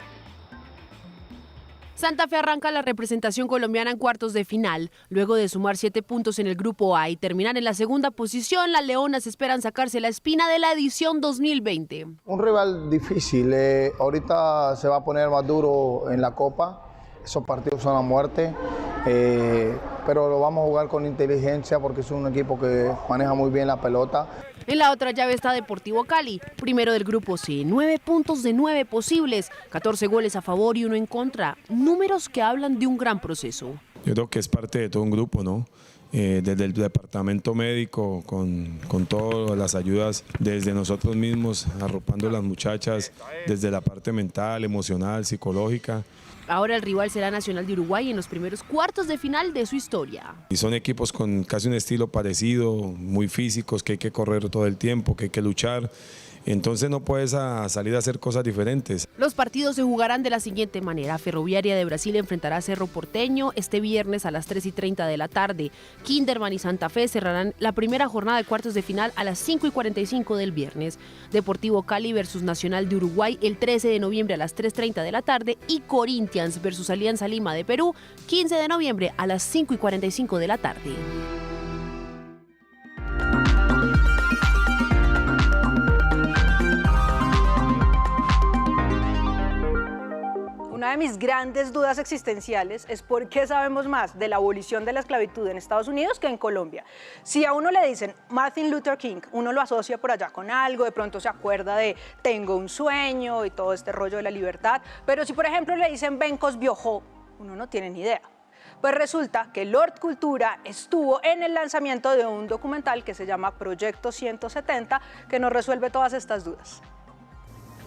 Santa Fe arranca la representación colombiana en cuartos de final. Luego de sumar 7 puntos en el grupo A y terminar en la segunda posición, las leonas esperan sacarse la espina de la edición 2020. Un rival difícil, ahorita se va a poner más duro en la Copa, esos partidos son a muerte, pero lo vamos a jugar con inteligencia porque es un equipo que maneja muy bien la pelota. En la otra llave está Deportivo Cali, primero del grupo C, 9 puntos de 9 posibles, 14 goles a favor y 1 en contra, números que hablan de un gran proceso. Yo creo que es parte de todo un grupo, ¿no? Desde el departamento médico, con todas las ayudas, desde nosotros mismos, arropando a las muchachas, desde la parte mental, emocional, psicológica. Ahora el rival será Nacional de Uruguay en los primeros cuartos de final de su historia. Y son equipos con casi un estilo parecido, muy físicos, que hay que correr todo el tiempo, que hay que luchar. Entonces no puedes salir a hacer cosas diferentes. Los partidos se jugarán de la siguiente manera. Ferroviaria de Brasil enfrentará a Cerro Porteño este viernes a las 3:30 de la tarde. Kinderman y Santa Fe cerrarán la primera jornada de cuartos de final a las 5:45 del viernes. Deportivo Cali versus Nacional de Uruguay el 13 de noviembre a las 3:30 de la tarde y Corinthians versus Alianza Lima de Perú 15 de noviembre a las 5:45 de la tarde. Una de mis grandes dudas existenciales es por qué sabemos más de la abolición de la esclavitud en Estados Unidos que en Colombia. Si a uno le dicen Martin Luther King, uno lo asocia por allá con algo, de pronto se acuerda de Tengo un sueño y todo este rollo de la libertad, pero si por ejemplo le dicen Ben Cosbiojó, uno no tiene ni idea. Pues resulta que Lord Cultura estuvo en el lanzamiento de un documental que se llama Proyecto 170, que nos resuelve todas estas dudas.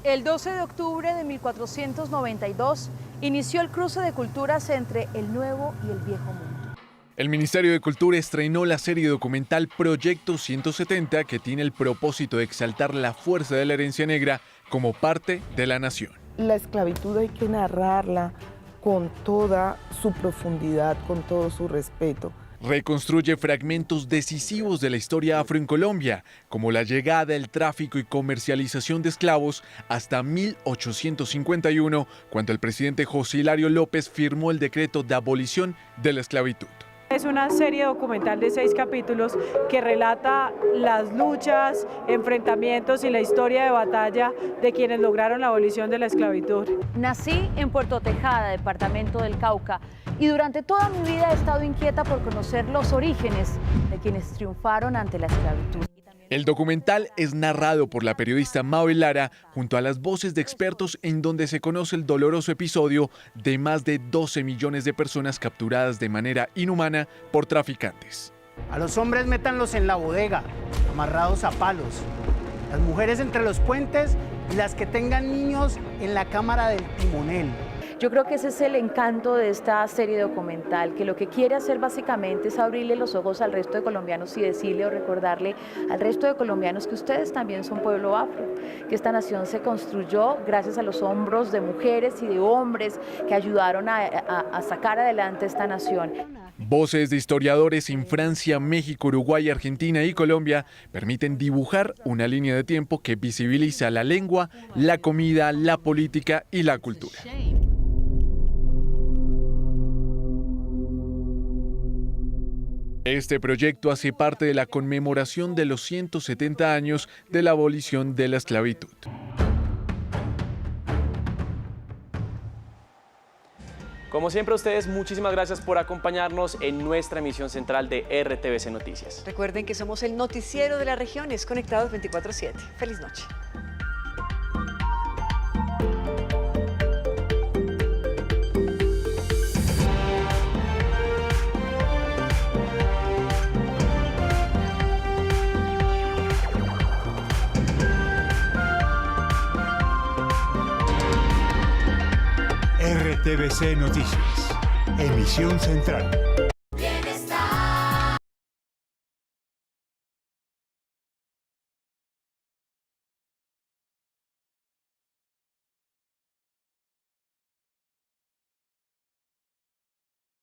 El 12 de octubre de 1492 inició el cruce de culturas entre el Nuevo y el Viejo Mundo. El Ministerio de Cultura estrenó la serie documental Proyecto 170, que tiene el propósito de exaltar la fuerza de la herencia negra como parte de la nación. La esclavitud hay que narrarla con toda su profundidad, con todo su respeto. Reconstruye fragmentos decisivos de la historia afro en Colombia, como la llegada, el tráfico y comercialización de esclavos hasta 1851, cuando el presidente José Hilario López firmó el decreto de abolición de la esclavitud. Es una serie documental de 6 capítulos que relata las luchas, enfrentamientos y la historia de batalla de quienes lograron la abolición de la esclavitud. Nací en Puerto Tejada, departamento del Cauca, y durante toda mi vida he estado inquieta por conocer los orígenes de quienes triunfaron ante la esclavitud. El documental es narrado por la periodista Mabel Lara junto a las voces de expertos, en donde se conoce el doloroso episodio de más de 12 millones de personas capturadas de manera inhumana por traficantes. A los hombres métanlos en la bodega, amarrados a palos. Las mujeres entre los puentes y las que tengan niños en la cámara del timonel. Yo creo que ese es el encanto de esta serie documental, que lo que quiere hacer básicamente es abrirle los ojos al resto de colombianos y decirle o recordarle al resto de colombianos que ustedes también son pueblo afro, que esta nación se construyó gracias a los hombros de mujeres y de hombres que ayudaron a sacar adelante esta nación. Voces de historiadores en Francia, México, Uruguay, Argentina y Colombia permiten dibujar una línea de tiempo que visibiliza la lengua, la comida, la política y la cultura. Este proyecto hace parte de la conmemoración de los 170 años de la abolición de la esclavitud. Como siempre, a ustedes, muchísimas gracias por acompañarnos en nuestra emisión central de RTVC Noticias. Recuerden que somos el noticiero de las regiones, conectados 24/7. Feliz noche. RTVC Noticias, emisión central.